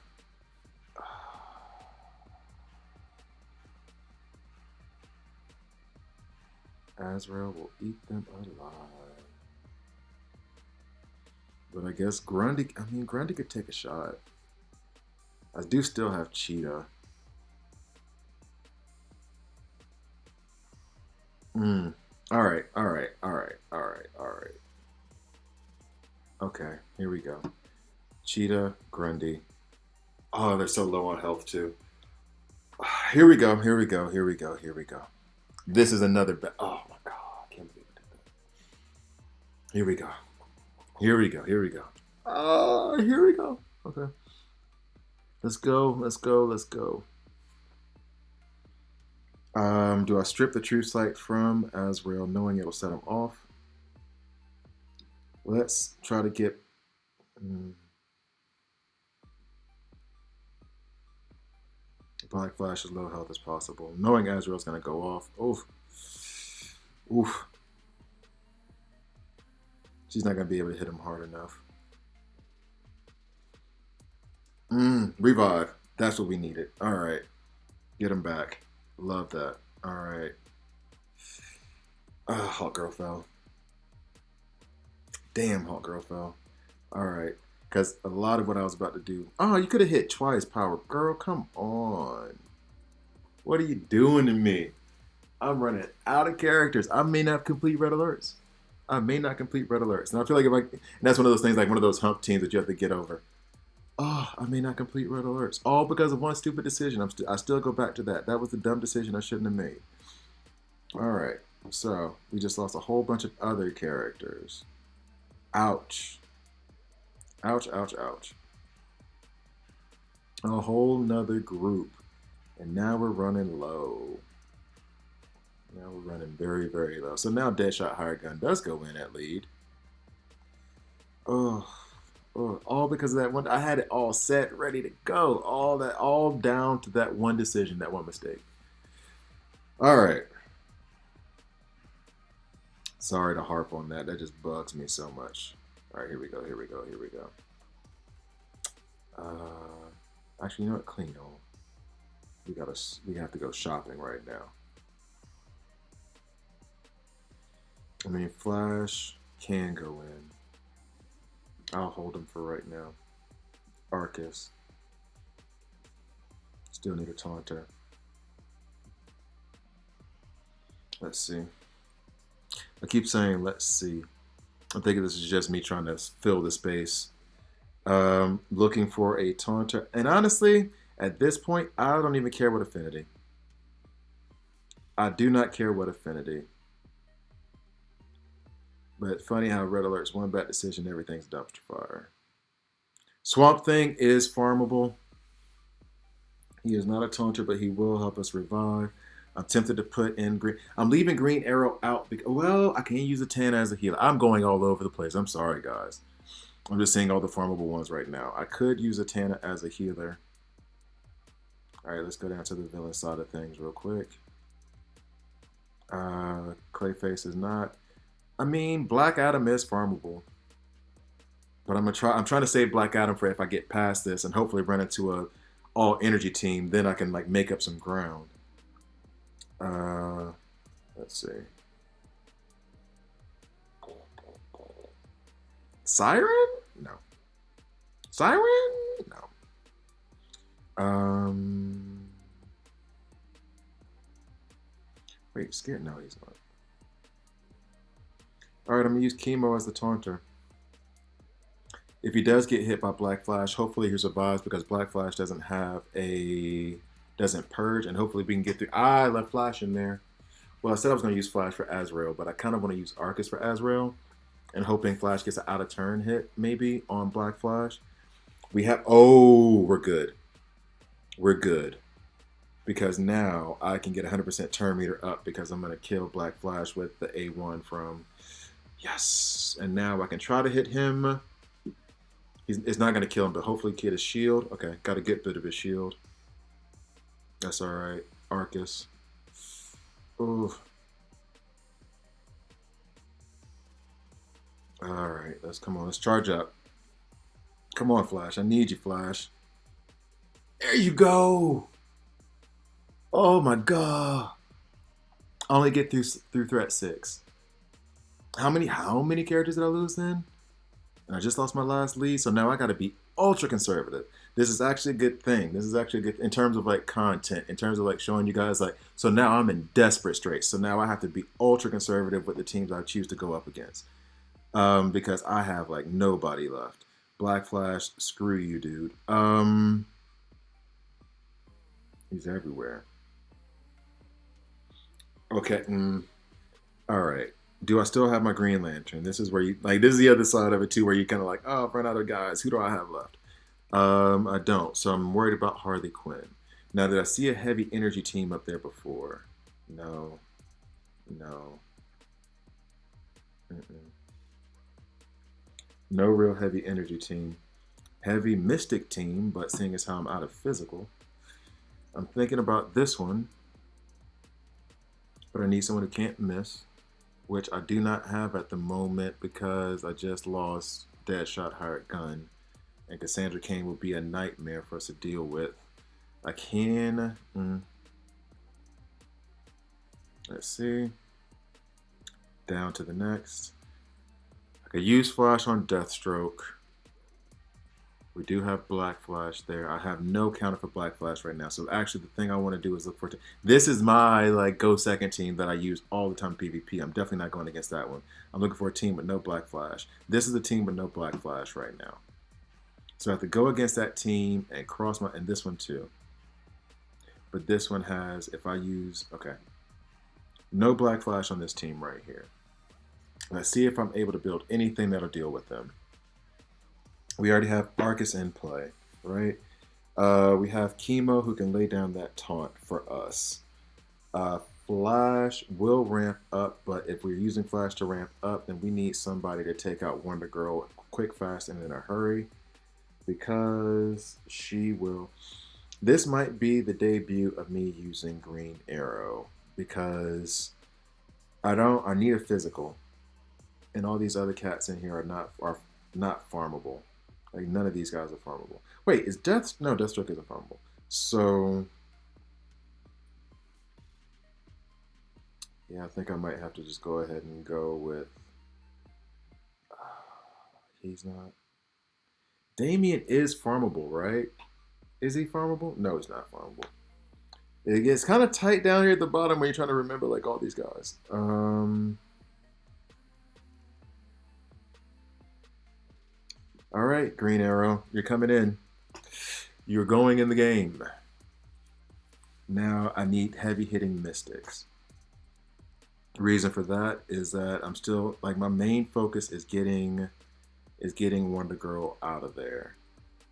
Azrael will eat them alive. But I guess Grundy, Grundy could take a shot. I do still have Cheetah. All right. Okay, here we go. Cheetah, Grundy. Oh, they're so low on health too. Here we go. This is another oh my god, I can't believe it. Here we go. Here we go. Oh, here we go. Okay. Let's go. Do I strip the true sight from Azrael knowing it'll set him off? Let's try to get Black Flash as low health as possible. Knowing Azrael's gonna go off. Oof. She's not gonna be able to hit him hard enough. Revive. That's what we needed. Alright. Get him back. Love that. Alright. Hawk Girl fell. Damn, Hawk Girl fell. Alright. Because a lot of what I was about to do. Oh, you could have hit twice, Power Girl. Come on. What are you doing to me? I'm running out of characters. I may not complete red alerts. And I feel like and that's one of those things, like one of those hump teams that you have to get over. Oh, I may not complete red alerts. All because of one stupid decision. I still go back to that. That was the dumb decision I shouldn't have made. Alright. So, we just lost a whole bunch of other characters. Ouch. Ouch. A whole nother group. And now we're running low. Now we're running very, very low. So now Deadshot Hired Gun does go in at lead. Oh, all because of that one. I had it all set, ready to go. All down to that one decision, that one mistake. All right. Sorry to harp on that. That just bugs me so much. All right, here we go. Actually, you know what? Clean on. We have to go shopping right now. Flash can go in. I'll hold him for right now. Arcus. Still need a taunter. Let's see. I keep saying let's see. I'm thinking this is just me trying to fill the space. Looking for a taunter. And honestly, at this point, I don't even care what affinity. I do not care what affinity. But funny how red alert's one bad decision, everything's dumpster fire. Swamp Thing is farmable. He is not a taunter, but he will help us revive. I'm tempted to put in green. I'm leaving Green Arrow out because, well, I can use a Tana as a healer. I'm going all over the place. I'm sorry, guys. I'm just seeing all the farmable ones right now. I could use a Tana as a healer. All right, let's go down to the villain side of things real quick. Clayface is not. Black Adam is farmable. But I'm trying to save Black Adam for if I get past this and hopefully run into a all energy team. Then I can like make up some ground. Let's see. Siren? No. Siren? No. Wait, scared? No, he's not. Alright, I'm going to use Chemo as the taunter. If he does get hit by Black Flash, hopefully he survives because Black Flash doesn't purge, and hopefully we can get through. I left Flash in there. Well, I said I was going to use Flash for Azrael, but I kind of want to use Arcus for Azrael, and hoping Flash gets an out-of-turn hit, maybe, on Black Flash. We're good. We're good. Because now I can get 100% turn meter up because I'm going to kill Black Flash with the A1 from... Yes! And now I can try to hit him. It's not going to kill him, but hopefully get his shield. Okay, got a good bit of his shield. That's alright. Arcus. Ooh. Alright, let's charge up. Come on, Flash. I need you, Flash. There you go! Oh my god. I only get through threat 6. How many characters did I lose then? And I just lost my last lead, so now I got to be ultra conservative. This is actually a good thing. This is actually good in terms of like content, in terms of like showing you guys like. So now I'm in desperate straits. So now I have to be ultra conservative with the teams I choose to go up against, because I have like nobody left. Black Flash, screw you, dude. He's everywhere. Okay. All right. Do I still have my Green Lantern? This is where you like. This is the other side of it too, where you kind of like, oh, I've run out of guys. Who do I have left? I don't. So I'm worried about Harley Quinn. Now, did I see a heavy energy team up there before? No. No. Mm-mm. No real heavy energy team. Heavy mystic team, but seeing as how I'm out of physical, I'm thinking about this one. But I need someone who can't miss, which I do not have at the moment because I just lost Deadshot Hired Gun. And Cassandra Cain will be a nightmare for us to deal with. I can... let's see. Down to the next. I could use Flash on Deathstroke. We do have Black Flash there. I have no counter for Black Flash right now. So actually the thing I want to do is look for... This is my like go second team that I use all the time PvP. I'm definitely not going against that one. I'm looking for a team with no Black Flash. This is a team with no Black Flash right now. So I have to go against that team and cross my... And this one too. But this one has... If I use... Okay. No Black Flash on this team right here. Let's see if I'm able to build anything that'll deal with them. We already have Arcus in play, right? We have Chemo who can lay down that taunt for us. Flash will ramp up, but if we're using Flash to ramp up, then we need somebody to take out Wonder Girl quick, fast, and in a hurry, because she will... This might be the debut of me using Green Arrow, because I need a physical, and all these other cats in here are not farmable. Like, none of these guys are farmable. Wait, is no, Deathstroke isn't farmable. So yeah, I think I might have to just go ahead and go with he's not. Damien is farmable, right? Is he farmable? No, he's not farmable. It gets kind of tight down here at the bottom when you're trying to remember like all these guys. All right, Green Arrow, you're coming in. You're going in the game. Now I need heavy hitting mystics. The reason for that is that I'm still like my main focus is getting Wonder Girl out of there.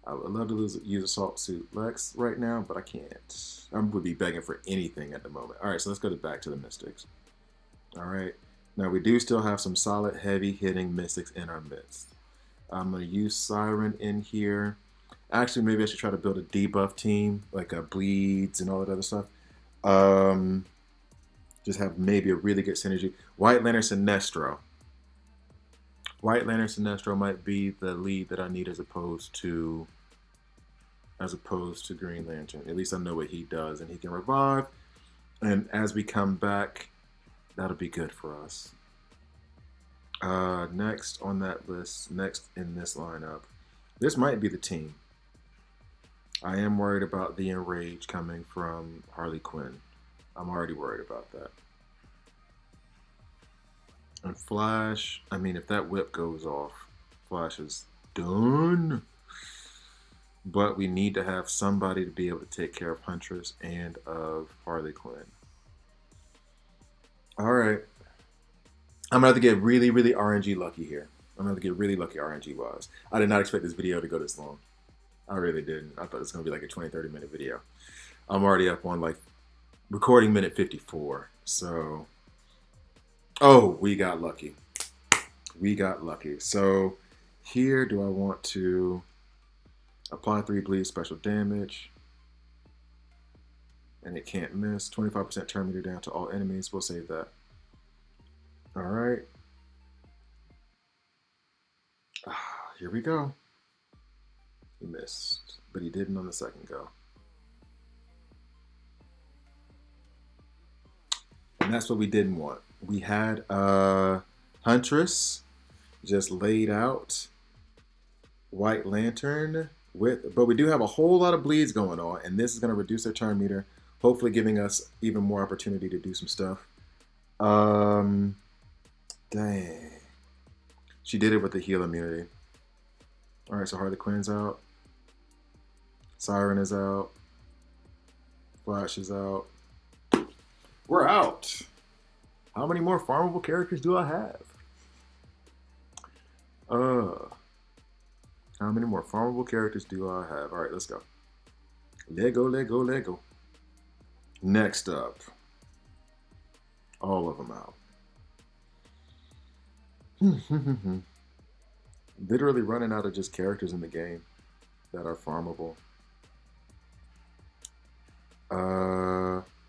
I would love to use Assault Suit Lex right now, but I can't. I would be begging for anything at the moment. All right, so let's go back to the mystics. All right, now we do still have some solid heavy hitting mystics in our midst. I'm going to use Siren in here. Actually, maybe I should try to build a debuff team, like bleeds and all that other stuff. Just have maybe a really good synergy. White Lantern Sinestro. White Lantern Sinestro might be the lead that I need as opposed to Green Lantern. At least I know what he does, and he can revive. And as we come back, that'll be good for us. Next on that list, next in this lineup, this might be the team. I am worried about the enrage coming from Harley Quinn. I'm already worried about that. And Flash, I mean, if that whip goes off, Flash is done. But we need to have somebody to be able to take care of Huntress and of Harley Quinn. All right. I'm going to have to get really, really RNG lucky here. I'm going to have to get really lucky RNG-wise. I did not expect this video to go this long. I really didn't. I thought it was going to be like a 20, 30-minute video. I'm already up on like recording minute 54. So, oh, we got lucky. We got lucky. So here, do I want to apply 3 bleed special damage? And it can't miss. 25% turn meter down to all enemies. We'll save that. All right. Here we go. He missed, but he didn't on the second go. And that's what we didn't want. We had Huntress just laid out, White Lantern but we do have a whole lot of bleeds going on, and this is going to reduce their turn meter, hopefully giving us even more opportunity to do some stuff. Dang. She did it with the heal immunity. All right, so Harley Quinn's out. Siren is out. Flash is out. We're out. How many more farmable characters do I have? How many more farmable characters do I have? All right, let's go. Lego, Lego, Lego. Next up. All of them out. Literally running out of just characters in the game that are farmable.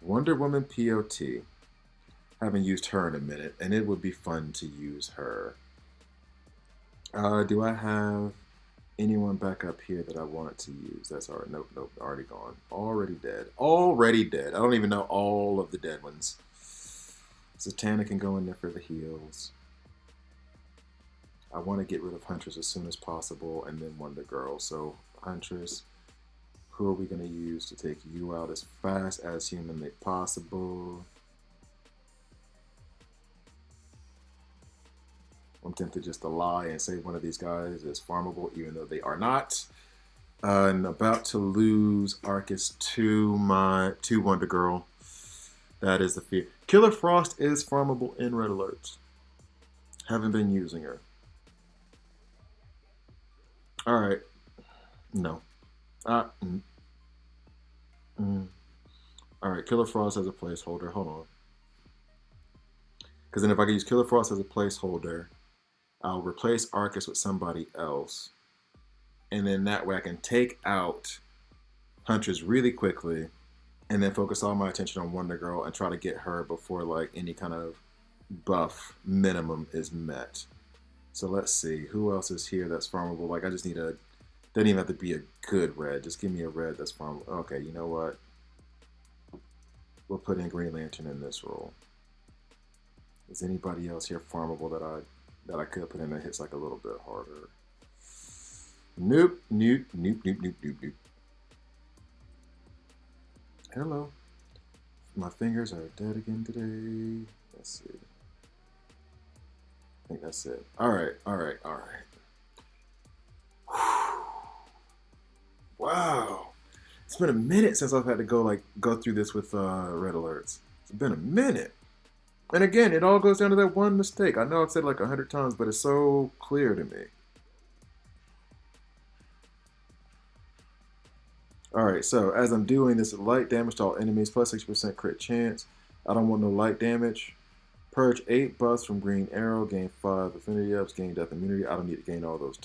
Wonder Woman POT. Haven't used her in a minute, and it would be fun to use her. Do I have anyone back up here that I wanted to use? That's already nope, already gone. Already dead. Already dead. I don't even know all of the dead ones. Zatanna can go in there for the heals. I want to get rid of Huntress as soon as possible, and then Wonder Girl. So Huntress, who are we going to use to take you out as fast as humanly possible? I'm tempted just to lie and say one of these guys is farmable, even though they are not. And about to lose Arcus to Wonder Girl. That is the fear. Killer Frost is farmable in Red Alerts. Haven't been using her. All right. No. All right. Killer Frost as a placeholder. Hold on. Because then if I can use Killer Frost as a placeholder, I'll replace Arcus with somebody else. And then that way I can take out Huntress really quickly and then focus all my attention on Wonder Girl and try to get her before like any kind of buff minimum is met. So let's see, who else is here that's farmable? Like I just need a, doesn't even have to be a good red. Just give me a red that's farmable. Okay, you know what? We'll put in Green Lantern in this role. Is anybody else here farmable that I could put in that hits like a little bit harder? Nope, nope, nope, nope, nope, nope, nope. Hello. My fingers are dead again today. Let's see. I think that's it. All right, all right, all right. Wow. It's been a minute since I've had to go through this with Red Alerts. It's been a minute. And again, it all goes down to that one mistake. I know I've said it like 100 times, but it's so clear to me. Alright, so as I'm doing this, light damage to all enemies, plus 60% crit chance. I don't want no light damage. Purge 8 buffs from Green Arrow, gain 5 affinity ups, gain death immunity. I don't need to gain all those,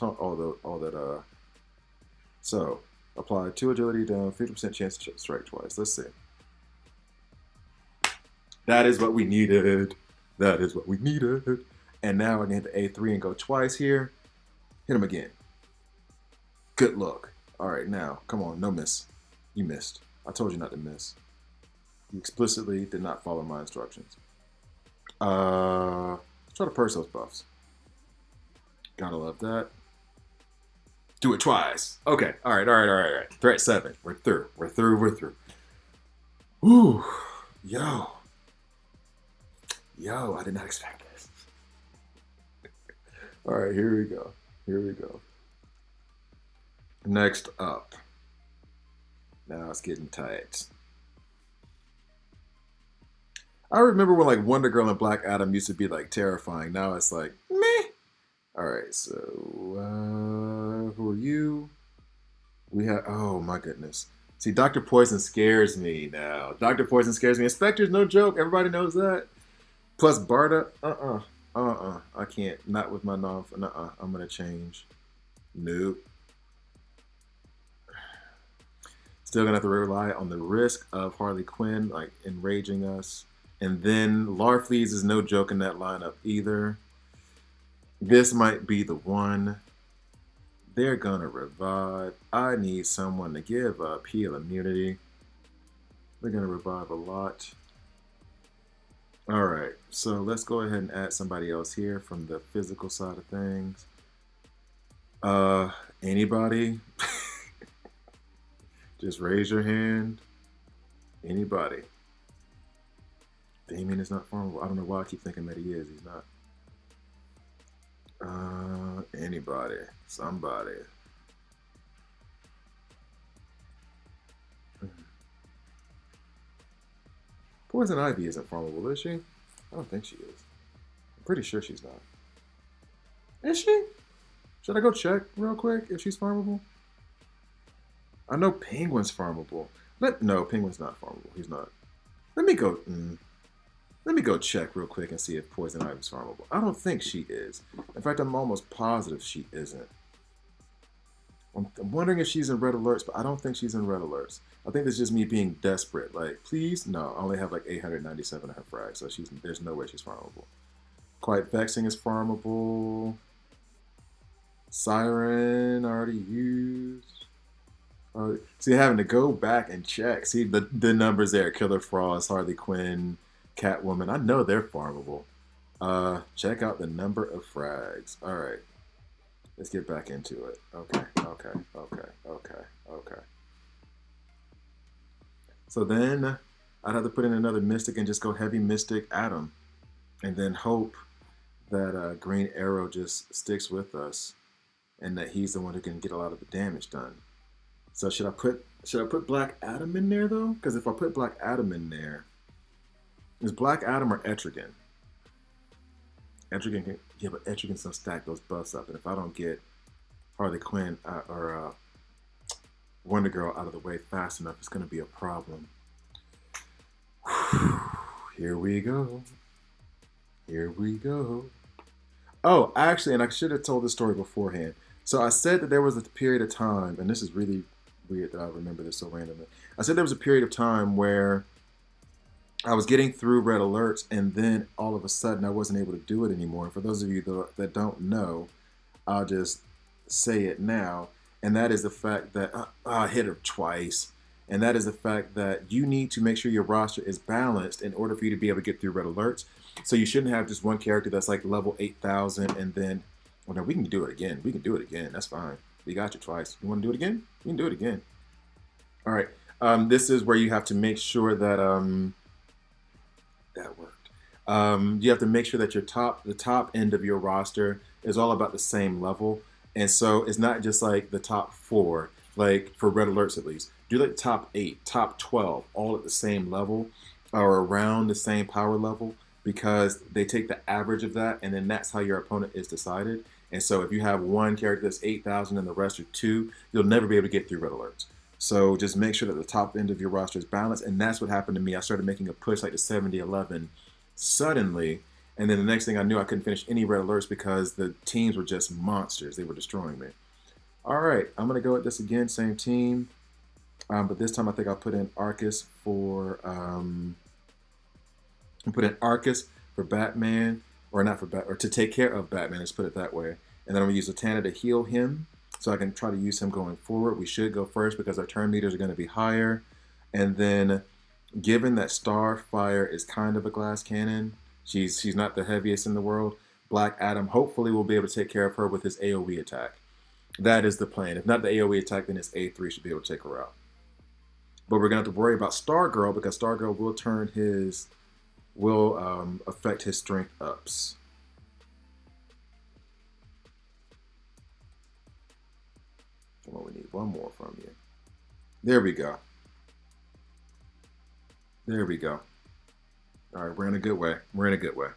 So, apply 2 agility down, 50% chance to strike twice. Let's see. That is what we needed. That is what we needed. And now I can hit the A3 and go twice here. Hit him again. Good luck. All right, now, come on, no miss. You missed. I told you not to miss. You explicitly did not follow my instructions. Try to purge those buffs. Gotta love that. Do it twice. Okay, all right. Threat 7. We're through. Ooh, yo, I did not expect this. All right, here we go. Next up. Now it's getting tight. I remember when like Wonder Girl and Black Adam used to be like terrifying. Now it's like meh. All right, so who are you? We have, oh my goodness. See, Dr. Poison scares me now. Dr. Poison scares me. Inspector's no joke. Everybody knows that. Plus Barda, I can't. Not with my I'm gonna change. Nope. Still gonna have to rely on the risk of Harley Quinn like enraging us. And then Larfleeze is no joke in that lineup either. This might be the one. They're gonna revive. I need someone to give up heal immunity. They're gonna revive a lot. All right, so let's go ahead and add somebody else here from the physical side of things. Uh, Anybody? Just raise your hand. Anybody? Damien is not farmable. I don't know why I keep thinking that he is. He's not. Anybody? Somebody? Poison Ivy isn't farmable, is she? I don't think she is. I'm pretty sure she's not. Is she? Should I go check real quick if she's farmable? I know Penguin's farmable. No, Penguin's not farmable. He's not. Let me go. Let me go check real quick and see if Poison Ivy's farmable. I don't think she is. In fact, I'm almost positive she isn't. I'm wondering if she's in red alerts, but I don't think she's in red alerts. I think that's just me being desperate. Like, please, no. I only have like 897 of her frag, so there's no way she's farmable. Quite Vexing is farmable. Siren already used. See, having to go back and check. See the numbers there: Killer Frost, Harley Quinn, Catwoman. I know they're farmable. Check out the number of frags. All right, let's get back into it. Okay. So then I'd have to put in another Mystic and just go heavy Mystic Atom, and then hope that Green Arrow just sticks with us, and that he's the one who can get a lot of the damage done. So should I put Black Adam in there though? Because if I put Black Adam in there, is Black Adam or Etrigan? Etrigan can, yeah, but Etrigan's gonna stack those buffs up, and if I don't get Harley Quinn or Wonder Girl out of the way fast enough, it's gonna be a problem. Here we go. Here we go. Oh, actually, and I should have told this story beforehand. So I said that there was a period of time, and this is really weird that I remember this so randomly. I said there was a period of time where I was getting through red alerts, and then all of a sudden I wasn't able to do it anymore. For those of you that don't know, I'll just say it now, and that is the fact that I hit her twice. And that is the fact that you need to make sure your roster is balanced in order for you to be able to get through red alerts. So you shouldn't have just one character that's like level 8,000 and then, well, no, we can do it again. We can do it again. That's fine. We got you twice. You want to do it again? We can do it again. All right. This is where you have to make sure that that worked. You have to make sure that the top end of your roster is all about the same level. And so it's not just like the top 4, like for red alerts at least. Do like top 8, top 12, all at the same level or around the same power level, because they take the average of that, and then that's how your opponent is decided. And so if you have one character that's 8,000 and the rest are 2, you'll never be able to get through red alerts. So just make sure that the top end of your roster is balanced, and that's what happened to me. I started making a push like to 70-11 suddenly, and then the next thing I knew, I couldn't finish any red alerts because the teams were just monsters. They were destroying me. All right, I'm going to go at this again, same team. But this time I think I'll put in Arcus for Batman, or not for or to take care of Batman. Let's put it that way. And then I'm gonna use Zatanna to heal him, so I can try to use him going forward. We should go first because our turn meters are going to be higher. And then, given that Starfire is kind of a glass cannon, she's not the heaviest in the world. Black Adam hopefully will be able to take care of her with his AOE attack. That is the plan. If not the AOE attack, then his A3 should be able to take her out. But we're going to have to worry about Stargirl, because Stargirl will affect his strength ups. Come on, we need one more from you. There we go. There we go. All right, we're in a good way. We're in a good way.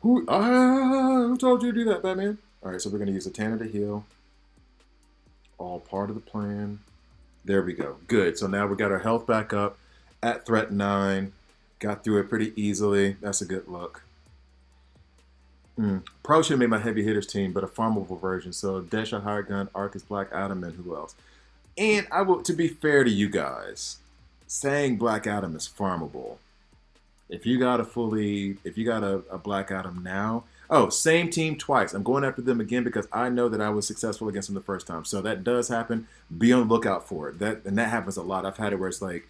Who told you to do that, Batman? All right, so we're going to use Zatanna to heal. All part of the plan. There we go. Good. So now we got our health back up at threat 9. Got through it pretty easily. That's a good look. Probably should have made my heavy hitters team, but a farmable version. So Deadshot, Hired Gun, Arcus, Black Adam, and who else? And I will, to be fair to you guys, saying Black Adam is farmable. If you got a Black Adam now, oh, same team twice. I'm going after them again because I know that I was successful against them the first time. So that does happen. Be on the lookout for it. That happens a lot. I've had it where it's like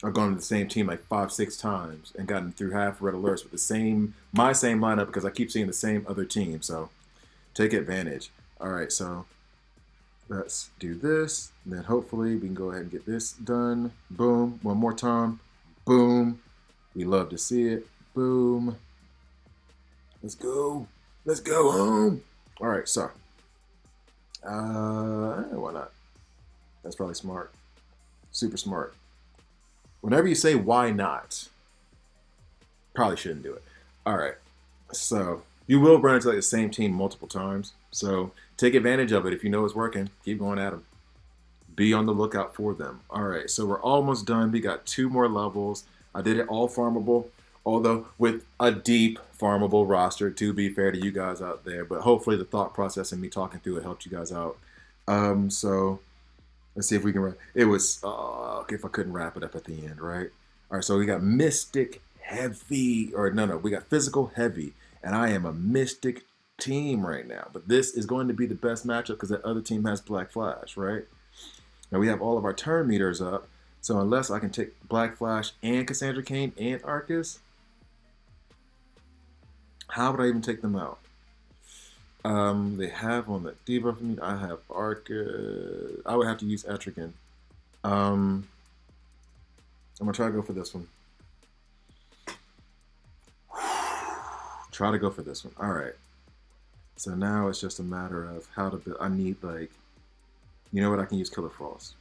I've gone to the same team like 5, 6 times and gotten through half red alerts with my same lineup because I keep seeing the same other team. So take advantage. All right, so let's do this. And then hopefully we can go ahead and get this done. Boom. One more time. Boom. We love to see it. Boom. Let's go. Let's go home. All right, so why not? That's probably smart. Super smart. Whenever you say why not, probably shouldn't do it. All right, so you will run into like the same team multiple times. So take advantage of it. If you know it's working, keep going at them. Be on the lookout for them. All right, so we're almost done. We got 2 more levels. I did it all farmable, although with a deep farmable roster, to be fair to you guys out there. But hopefully the thought process and me talking through it helped you guys out. So let's see if we can. It was okay if I couldn't wrap it up at the end, right? All right, so we got Mystic Heavy, or no, we got Physical Heavy, and I am a Mystic team right now. But this is going to be the best matchup because that other team has Black Flash, right? Now we have all of our turn meters up, so unless I can take Black Flash and Cassandra Cain and Arcus, how would I even take them out? They have on the debuff for me. I have Arcus. I would have to use Etrigan. I'm gonna try to go for this one. Try to go for this one. All right. So now it's just a matter of how to build. I need like, you know what? I can use Killer Frost.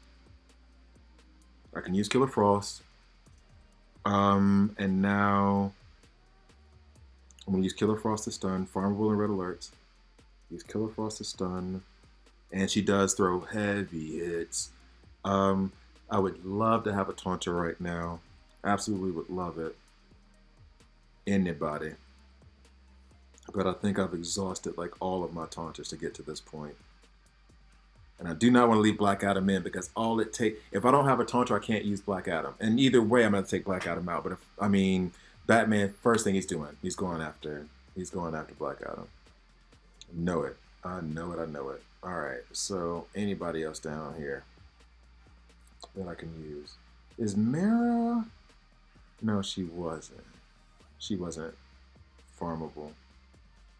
I can use Killer Frost. And now I'm gonna use Killer Frost to stun, farmable and red alerts. Use Killer Frost to stun, and she does throw heavy hits. I would love to have a taunter right now. Absolutely would love it. Anybody. But I think I've exhausted like all of my taunters to get to this point. And I do not want to leave Black Adam in because all it takes, if I don't have a taunter, I can't use Black Adam. And either way, I'm going to take Black Adam out. But Batman, first thing he's doing, he's going after Black Adam. Know it. I know it. All right. So anybody else down here that I can use? Is Mara? No, she wasn't. She wasn't farmable.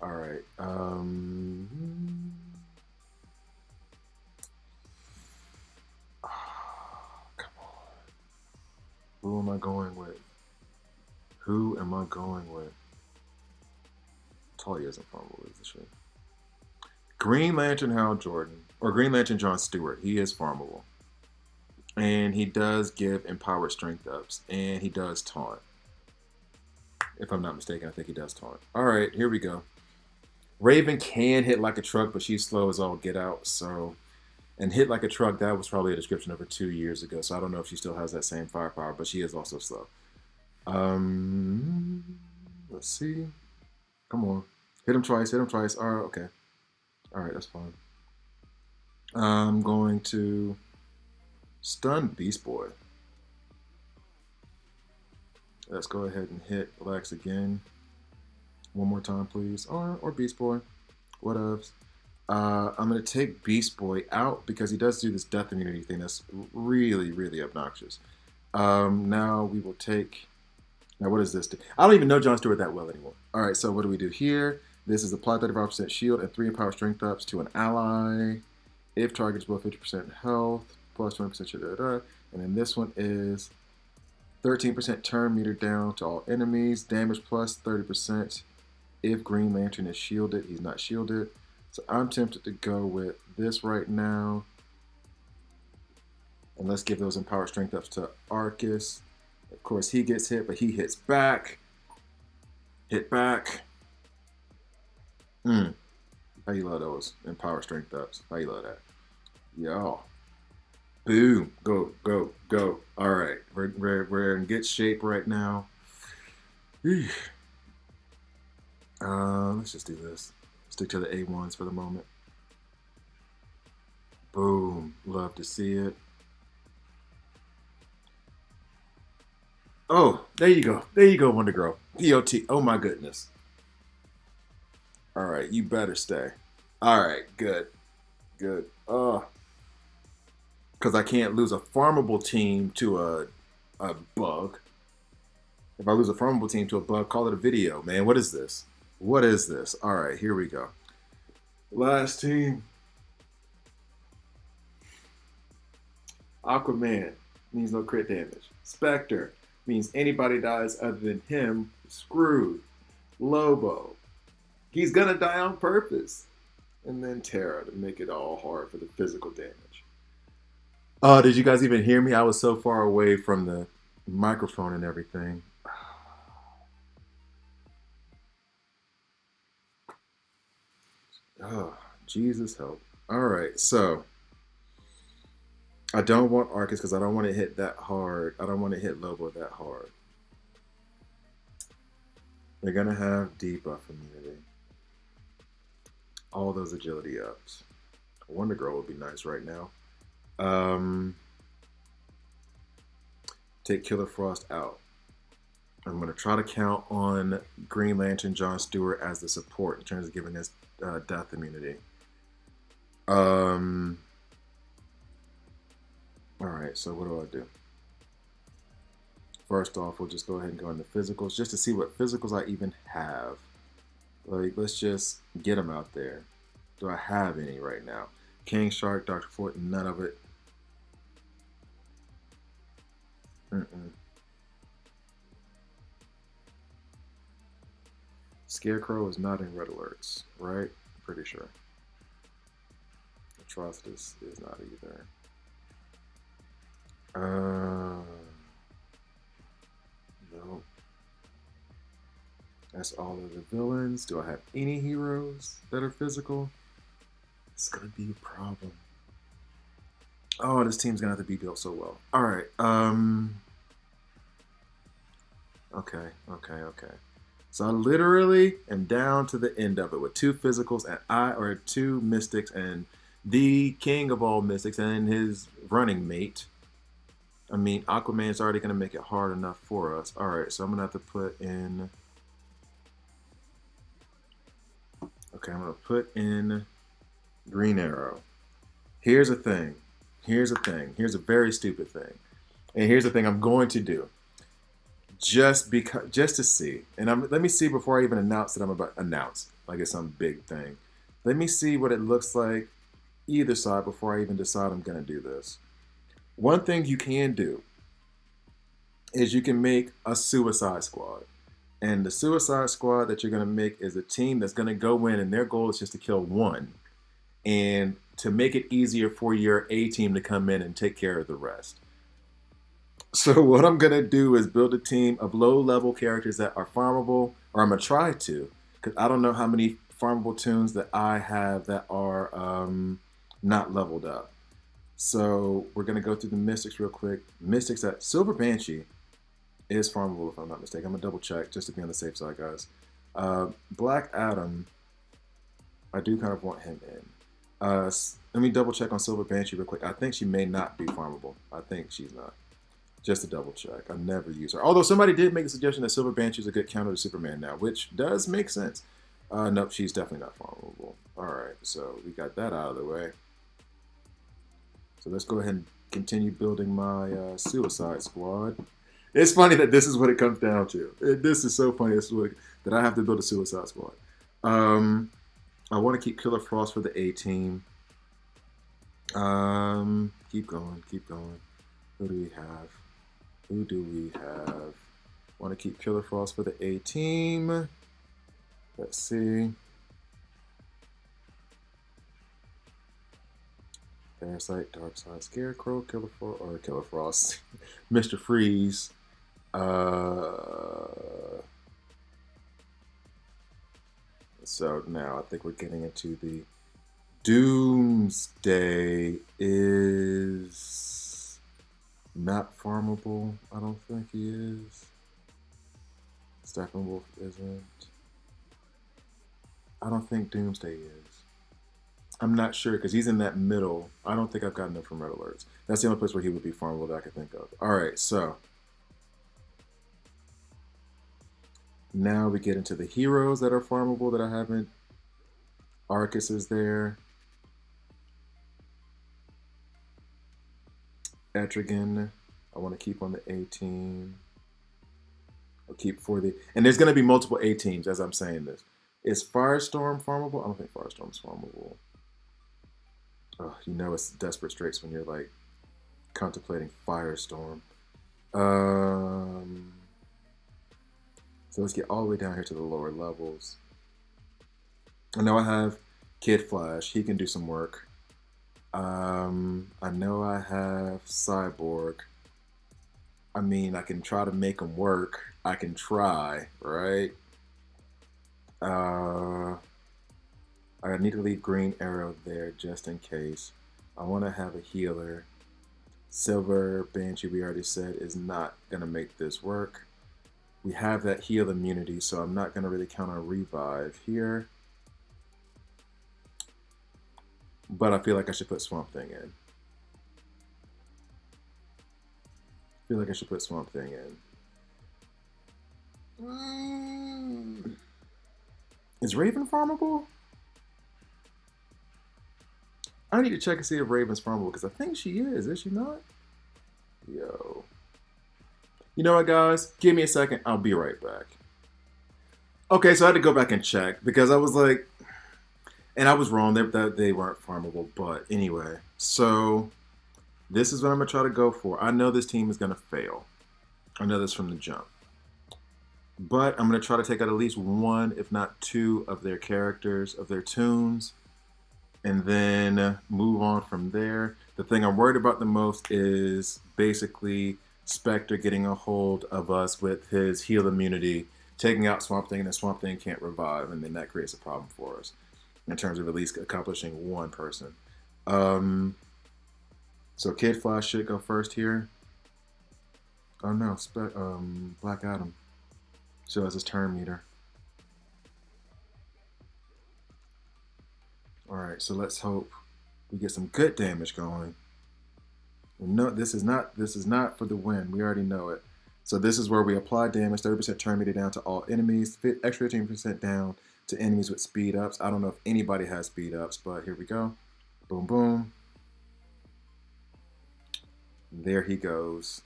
All right. Come on. Who am I going with? Talia isn't farmable, is she? Green Lantern Hal Jordan, or Green Lantern John Stewart. He is farmable. And he does give empowered strength ups. And he does taunt. If I'm not mistaken, I think he does taunt. All right, here we go. Raven can hit like a truck, but she's slow as all get out. So, and hit like a truck, that was probably a description of her 2 years ago. So I don't know if she still has that same firepower, but she is also slow. Let's see. Come on. Hit him twice. All right, okay. All right, that's fine. I'm going to stun Beast Boy. Let's go ahead and hit Lex again. One more time, please. Or Beast Boy. Whatevs. I'm going to take Beast Boy out because he does do this death immunity thing that's really, really obnoxious. Now we will take... Now, what does this do? I don't even know John Stewart that well anymore. All right, so what do we do here? This is apply 35% shield and 3 empowered strength ups to an ally. If target is below 50% health, plus 20% shield. And then this one is 13% turn meter down to all enemies. Damage plus 30%. If Green Lantern is shielded, he's not shielded. So I'm tempted to go with this right now. And let's give those empowered strength ups to Arcus. Of course, he gets hit, but he hits back. Hit back. How you love those empowered strength ups? How you love that? Yo. Boom. Go. All right. We're in good shape right now. Let's just do this. Stick to the A1s for the moment. Boom. Love to see it. Oh, there you go. Wonder Girl. POT. Oh my goodness. All right, you better stay. All right, good. Because I can't lose a farmable team to a bug. If I lose a farmable team to a bug, call it a video, man. What is this? What is this? All right, here we go. Last team. Aquaman means no crit damage. Spectre means anybody dies other than him, screwed. Lobo, he's gonna die on purpose. And then Terra to make it all hard for the physical damage. Oh, did you guys even hear me? I was so far away from the microphone and everything. Oh, Jesus help. All right, so I don't want Arcus because I don't want to hit that hard. I don't want to hit Lobo that hard. They're going to have debuff immunity. All those agility ups. Wonder Girl would be nice right now. Take Killer Frost out. I'm going to try to count on Green Lantern John Stewart as the support in terms of giving us death immunity. Alright, so what do I do? First off, we'll just go ahead and go into physicals just to see what physicals I even have. Like, let's just get them out there. Do I have any right now? King Shark, Dr. Fort, none of it. Scarecrow is not in red alerts, right? Pretty sure. Atrocitus is not either. No. That's all of the villains. Do I have any heroes that are physical? It's gonna be a problem. Oh, this team's gonna have to be built so well. All right. Okay. So I literally am down to the end of it with 2 physicals and 2 mystics and the king of all mystics and his running mate. I mean, Aquaman's already going to make it hard enough for us. All right, so I'm going to have to put in... Okay, I'm going to put in Green Arrow. Here's a thing. Here's a very stupid thing. And here's the thing I'm going to do. Just to see. And let me see before I even announce that I'm about to announce. Like it's some big thing. Let me see what it looks like either side before I even decide I'm going to do this. One thing you can do is you can make a Suicide Squad. And the Suicide Squad that you're going to make is a team that's going to go in and their goal is just to kill one. And to make it easier for your A team to come in and take care of the rest. So what I'm going to do is build a team of low-level characters that are farmable, or I'm going to try to, because I don't know how many farmable tunes that I have that are not leveled up. So we're going to go through the Mystics real quick. Mystics at Silver Banshee is farmable, if I'm not mistaken. I'm going to double check just to be on the safe side, guys. Black Adam, I do kind of want him in. Let me double check on Silver Banshee real quick. I think she may not be farmable. I think she's not. Just to double check. I never use her. Although somebody did make the suggestion that Silver Banshee is a good counter to Superman now, which does make sense. Nope, she's definitely not farmable. Alright, so we got that out of the way. So let's go ahead and continue building my Suicide Squad. It's funny that this is what it comes down to. This is so funny that I have to build a Suicide Squad. I want to keep Killer Frost for the A team. Keep going. Who do we have? Want to keep Killer Frost for the A team. Let's see. Parasite, Darkseid, Scarecrow, Killer Frost, Mr. Freeze. So now I think we're getting into the Doomsday is not farmable. I don't think he is. Steppenwolf isn't. I don't think Doomsday is. I'm not sure because he's in that middle. I don't think I've gotten him from Red Alerts. That's the only place where he would be farmable that I could think of. Alright, so now we get into the heroes that are farmable that I haven't. Arcus is there. Etrigan. I want to keep on the A team. I'll keep for the... And there's going to be multiple A teams as I'm saying this. Is Firestorm farmable? I don't think Firestorm's farmable. Oh, you know it's desperate straits when you're like contemplating Firestorm. So let's get all the way down here to the lower levels. I know I have Kid Flash. He can do some work. I know I have Cyborg. I mean, I can try to make him work. I can try, right? I need to leave Green Arrow there just in case. I want to have a healer. Silver Banshee, we already said, is not going to make this work. We have that heal immunity, so I'm not going to really count on Revive here. But I feel like I should put Swamp Thing in. Is Raven farmable? I need to check and see if Raven's farmable, because I think she is she not? Yo. You know what, guys? Give me a second. I'll be right back. Okay, so I had to go back and check, because I was like... And I was wrong. They weren't farmable, but anyway. So, this is what I'm going to try to go for. I know this team is going to fail. I know this from the jump. But I'm going to try to take out at least one, if not two, of their characters, of their tunes. And then move on from there. The thing I'm worried about the most is basically Spectre getting a hold of us with his heal immunity, taking out Swamp Thing, and the Swamp Thing can't revive, and then that creates a problem for us in terms of at least accomplishing one person. So Kid Flash should go first here. Oh no, Black Adam still has his turn meter. Alright, so let's hope we get some good damage going. No, this is not for the win. We already know it. So this is where we apply damage, 30% turn meter down to all enemies, extra 15% down to enemies with speed ups. I don't know if anybody has speed ups, but here we go. Boom, boom. There he goes.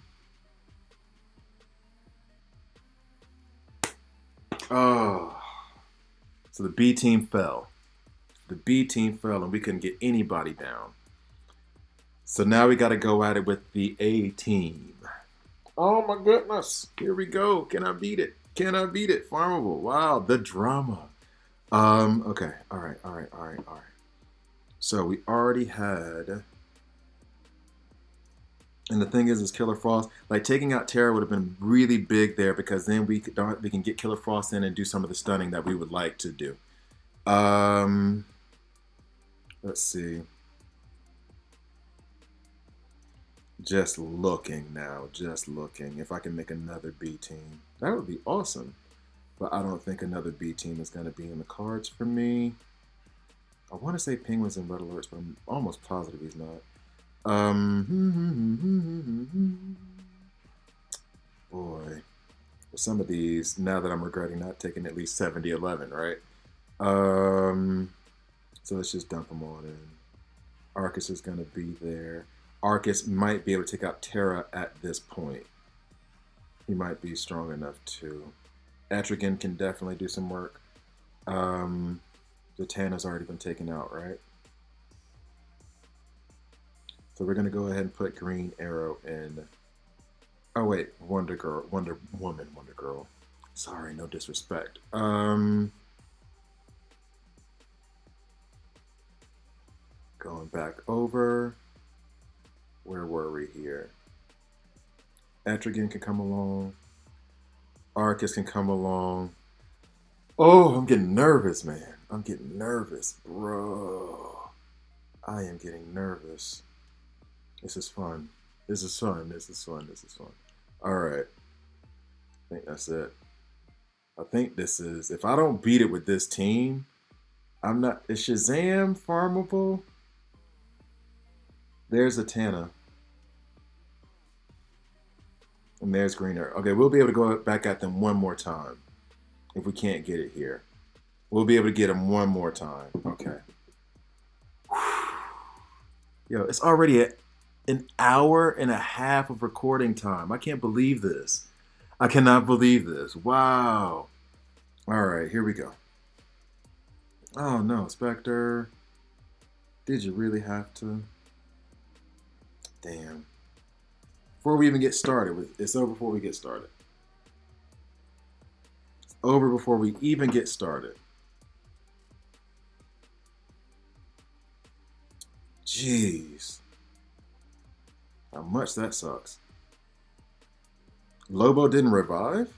Oh. So the B team fell. The B team fell and we couldn't get anybody down. So now we got to go at it with the A team. Oh my goodness. Here we go. Can I beat it? Can I beat it? Farmable. Wow, the drama. Okay. All right. So we already had, and the thing is Killer Frost, like taking out Terra would have been really big there, because then we can get Killer Frost in and do some of the stunning that we would like to do. Let's see. Just looking now, if I can make another B team. That would be awesome. But I don't think another B team is going to be in the cards for me. I want to say Penguins and Red Alerts, but I'm almost positive he's not. Boy. Some of these, now that I'm regretting not taking at least 70-11, right? So let's just dump them all in. Arcus is going to be there. Arcus might be able to take out Terra at this point. He might be strong enough to. Etrigan can definitely do some work. Zatanna's already been taken out, right? So we're going to go ahead and put Green Arrow in. Oh, wait. Wonder Girl. Sorry, no disrespect. Going back over. Where were we here? Etrigan can come along. Arcus can come along. Oh, I'm getting nervous, man. I'm getting nervous, bro. I am getting nervous. This is fun. This is fun. All right. I think that's it. I think this is... If I don't beat it with this team, I'm not... Is Shazam farmable? There's Zatanna. And there's Green Arrow. Okay, we'll be able to go back at them one more time. If we can't get it here. We'll be able to get them one more time. Okay. Yo, it's already at An hour and a half of recording time. I can't believe this. I cannot believe this. Wow. All right, here we go. Oh no, Spectre. Did you really have to? Damn. Before we even get started, it's over before we get started. It's over before we even get started. Jeez. How much that sucks. Lobo didn't revive?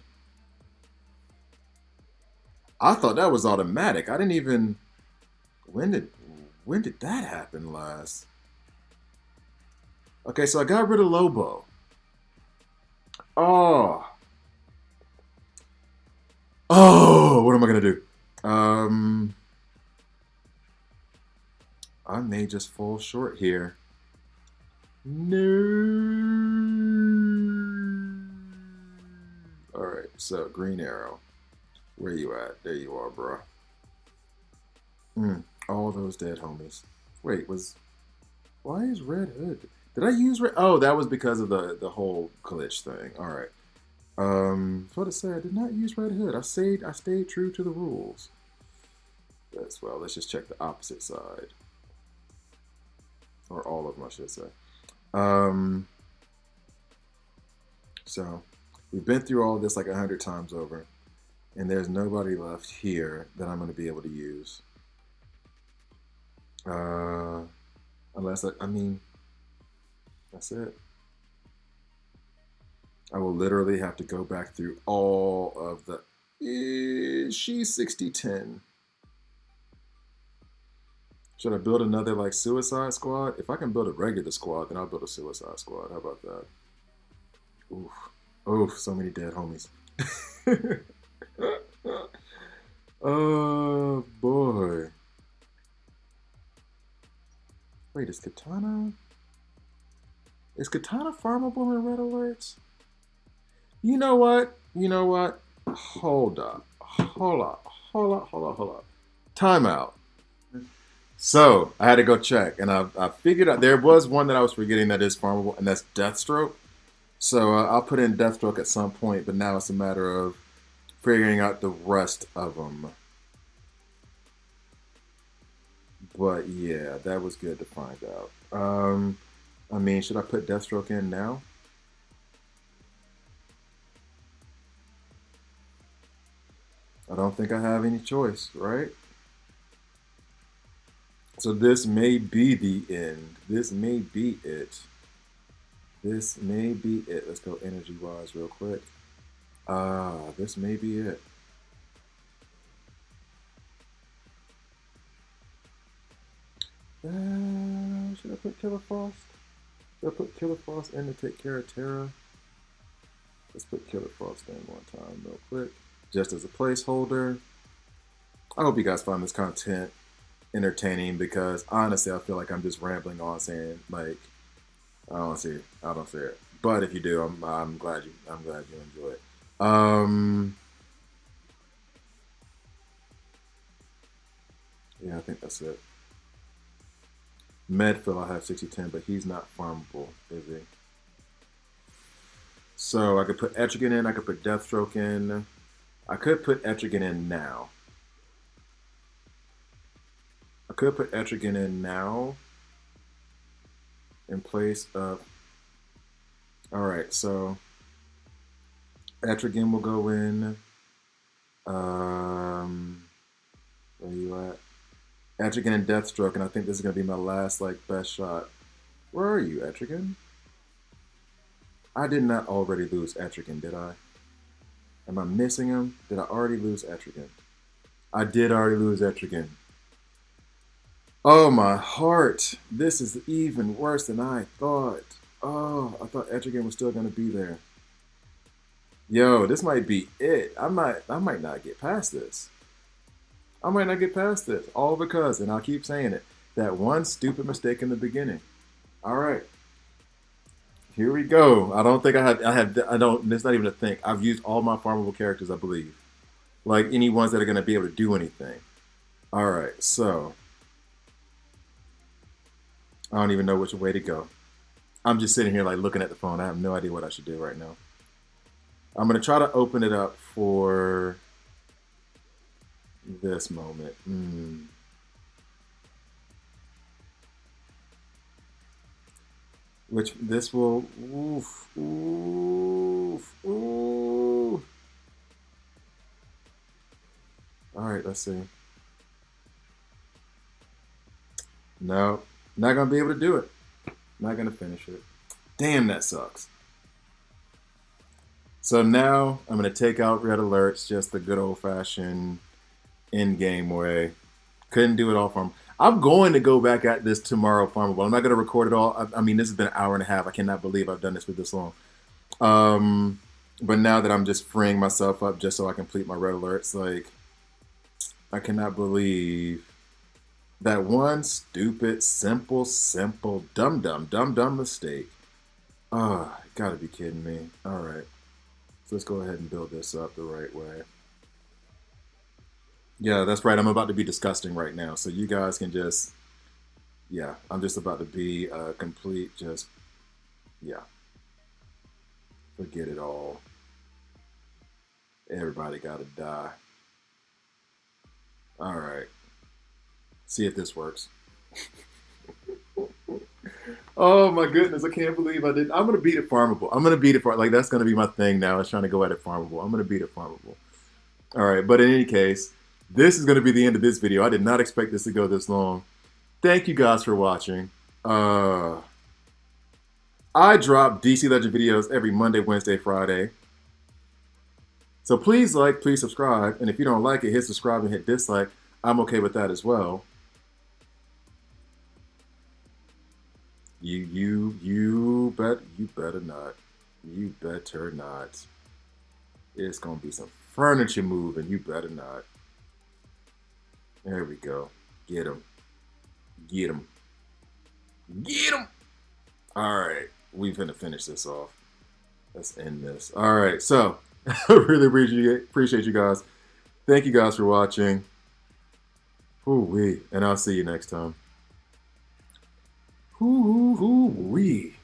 I thought that was automatic. I didn't even. When did that happen last? Okay, so I got rid of Lobo. Oh. Oh, what am I gonna do? I may just fall short here. No. All right, so Green Arrow. Where you at? There you are, bro. All those dead homies. Wait, why is Red Hood? Did I use Red? Oh, that was because of the whole glitch thing. All right. What to say? I did not use Red Hood. I stayed true to the rules. That's well. Let's just check the opposite side, or all of them, I should say. So we've been through all this like 100 times over, and there's nobody left here that I'm going to be able to use. Unless I mean, that's it. I will literally have to go back through all of the. She's 60-10. Should I build another like Suicide Squad? If I can build a regular squad, then I'll build a Suicide Squad. How about that? Oof. Oof, so many dead homies. Oh boy. Wait, is Katana farmable in red alerts? You know what? Hold up. Time out. So I had to go check, and I figured out there was one that I was forgetting that is farmable, and that's Deathstroke. So I'll put in Deathstroke at some point, but now it's a matter of figuring out the rest of them. But yeah, that was good to find out. I mean, should I put Deathstroke in now? I don't think I have any choice, right? So this may be the end. This may be it. This may be it. Let's go energy-wise real quick. This may be it. Should I put Killer Frost? Should I put Killer Frost in to take care of Terra? Let's put Killer Frost in one time real quick. Just as a placeholder. I hope you guys find this content entertaining, because honestly I feel like I'm just rambling on saying like I don't see it. But if you do, I'm glad you enjoy it. Yeah, I think that's it. Medfill I have 60-10, but he's not farmable, is he? So I could put Etrigan in, I could put Deathstroke in. I could put Etrigan in now. In place of. Alright, so Etrigan will go in. Where you at? Etrigan and Deathstroke, and I think this is gonna be my last like best shot. Where are you, Etrigan? I did not already lose Etrigan, did I? Am I missing him? Did I already lose Etrigan? I did already lose Etrigan. Oh, my heart. This is even worse than I thought. Oh, I thought Etrigan was still going to be there. Yo, this might be it. I might not get past this. All because, and I'll keep saying it, that one stupid mistake in the beginning. All right. Here we go. I don't think it's not even a thing. I've used all my farmable characters, I believe. Like any ones that are going to be able to do anything. All right, so I don't even know which way to go. I'm just sitting here like looking at the phone. I have no idea what I should do right now. I'm gonna try to open it up for this moment. Which this will, oof, oof, oof. All right, let's see. No, not gonna be able to do it. Not gonna finish it. Damn, that sucks. So now I'm gonna take out red alerts, just the good old fashioned in-game way. Couldn't do it all for him. I'm going to go back at this tomorrow, Farmable. I'm not going to record it all. I mean, this has been an hour and a half. I cannot believe I've done this for this long. But now that I'm just freeing myself up just so I complete my red alerts, like, I cannot believe that one stupid, simple, dumb mistake. Oh, gotta be kidding me. All right. So let's go ahead and build this up the right way. Yeah, that's right. I'm about to be disgusting right now. So you guys can just, yeah, I'm just about to be complete, just, yeah. Forget it all. Everybody gotta die. All right. See if this works. Oh my goodness, I can't believe I did. I'm gonna beat it farmable. I'm gonna beat it like that's gonna be my thing now. Is trying to go at it farmable. I'm gonna beat it farmable. All right, but in any case, this is gonna be the end of this video. I did not expect this to go this long. Thank you guys for watching. I drop DC Legend videos every Monday, Wednesday, Friday. So please like, please subscribe, and if you don't like it, hit subscribe and hit dislike. I'm okay with that as well. You better not. You better not. It's gonna be some furniture moving. You better not. There we go. Get him. Get him. Get him. All right, we're gonna finish this off. Let's end this. All right, so I really appreciate you guys. Thank you guys for watching. Ooh-wee, and I'll see you next time. Ooh-wee.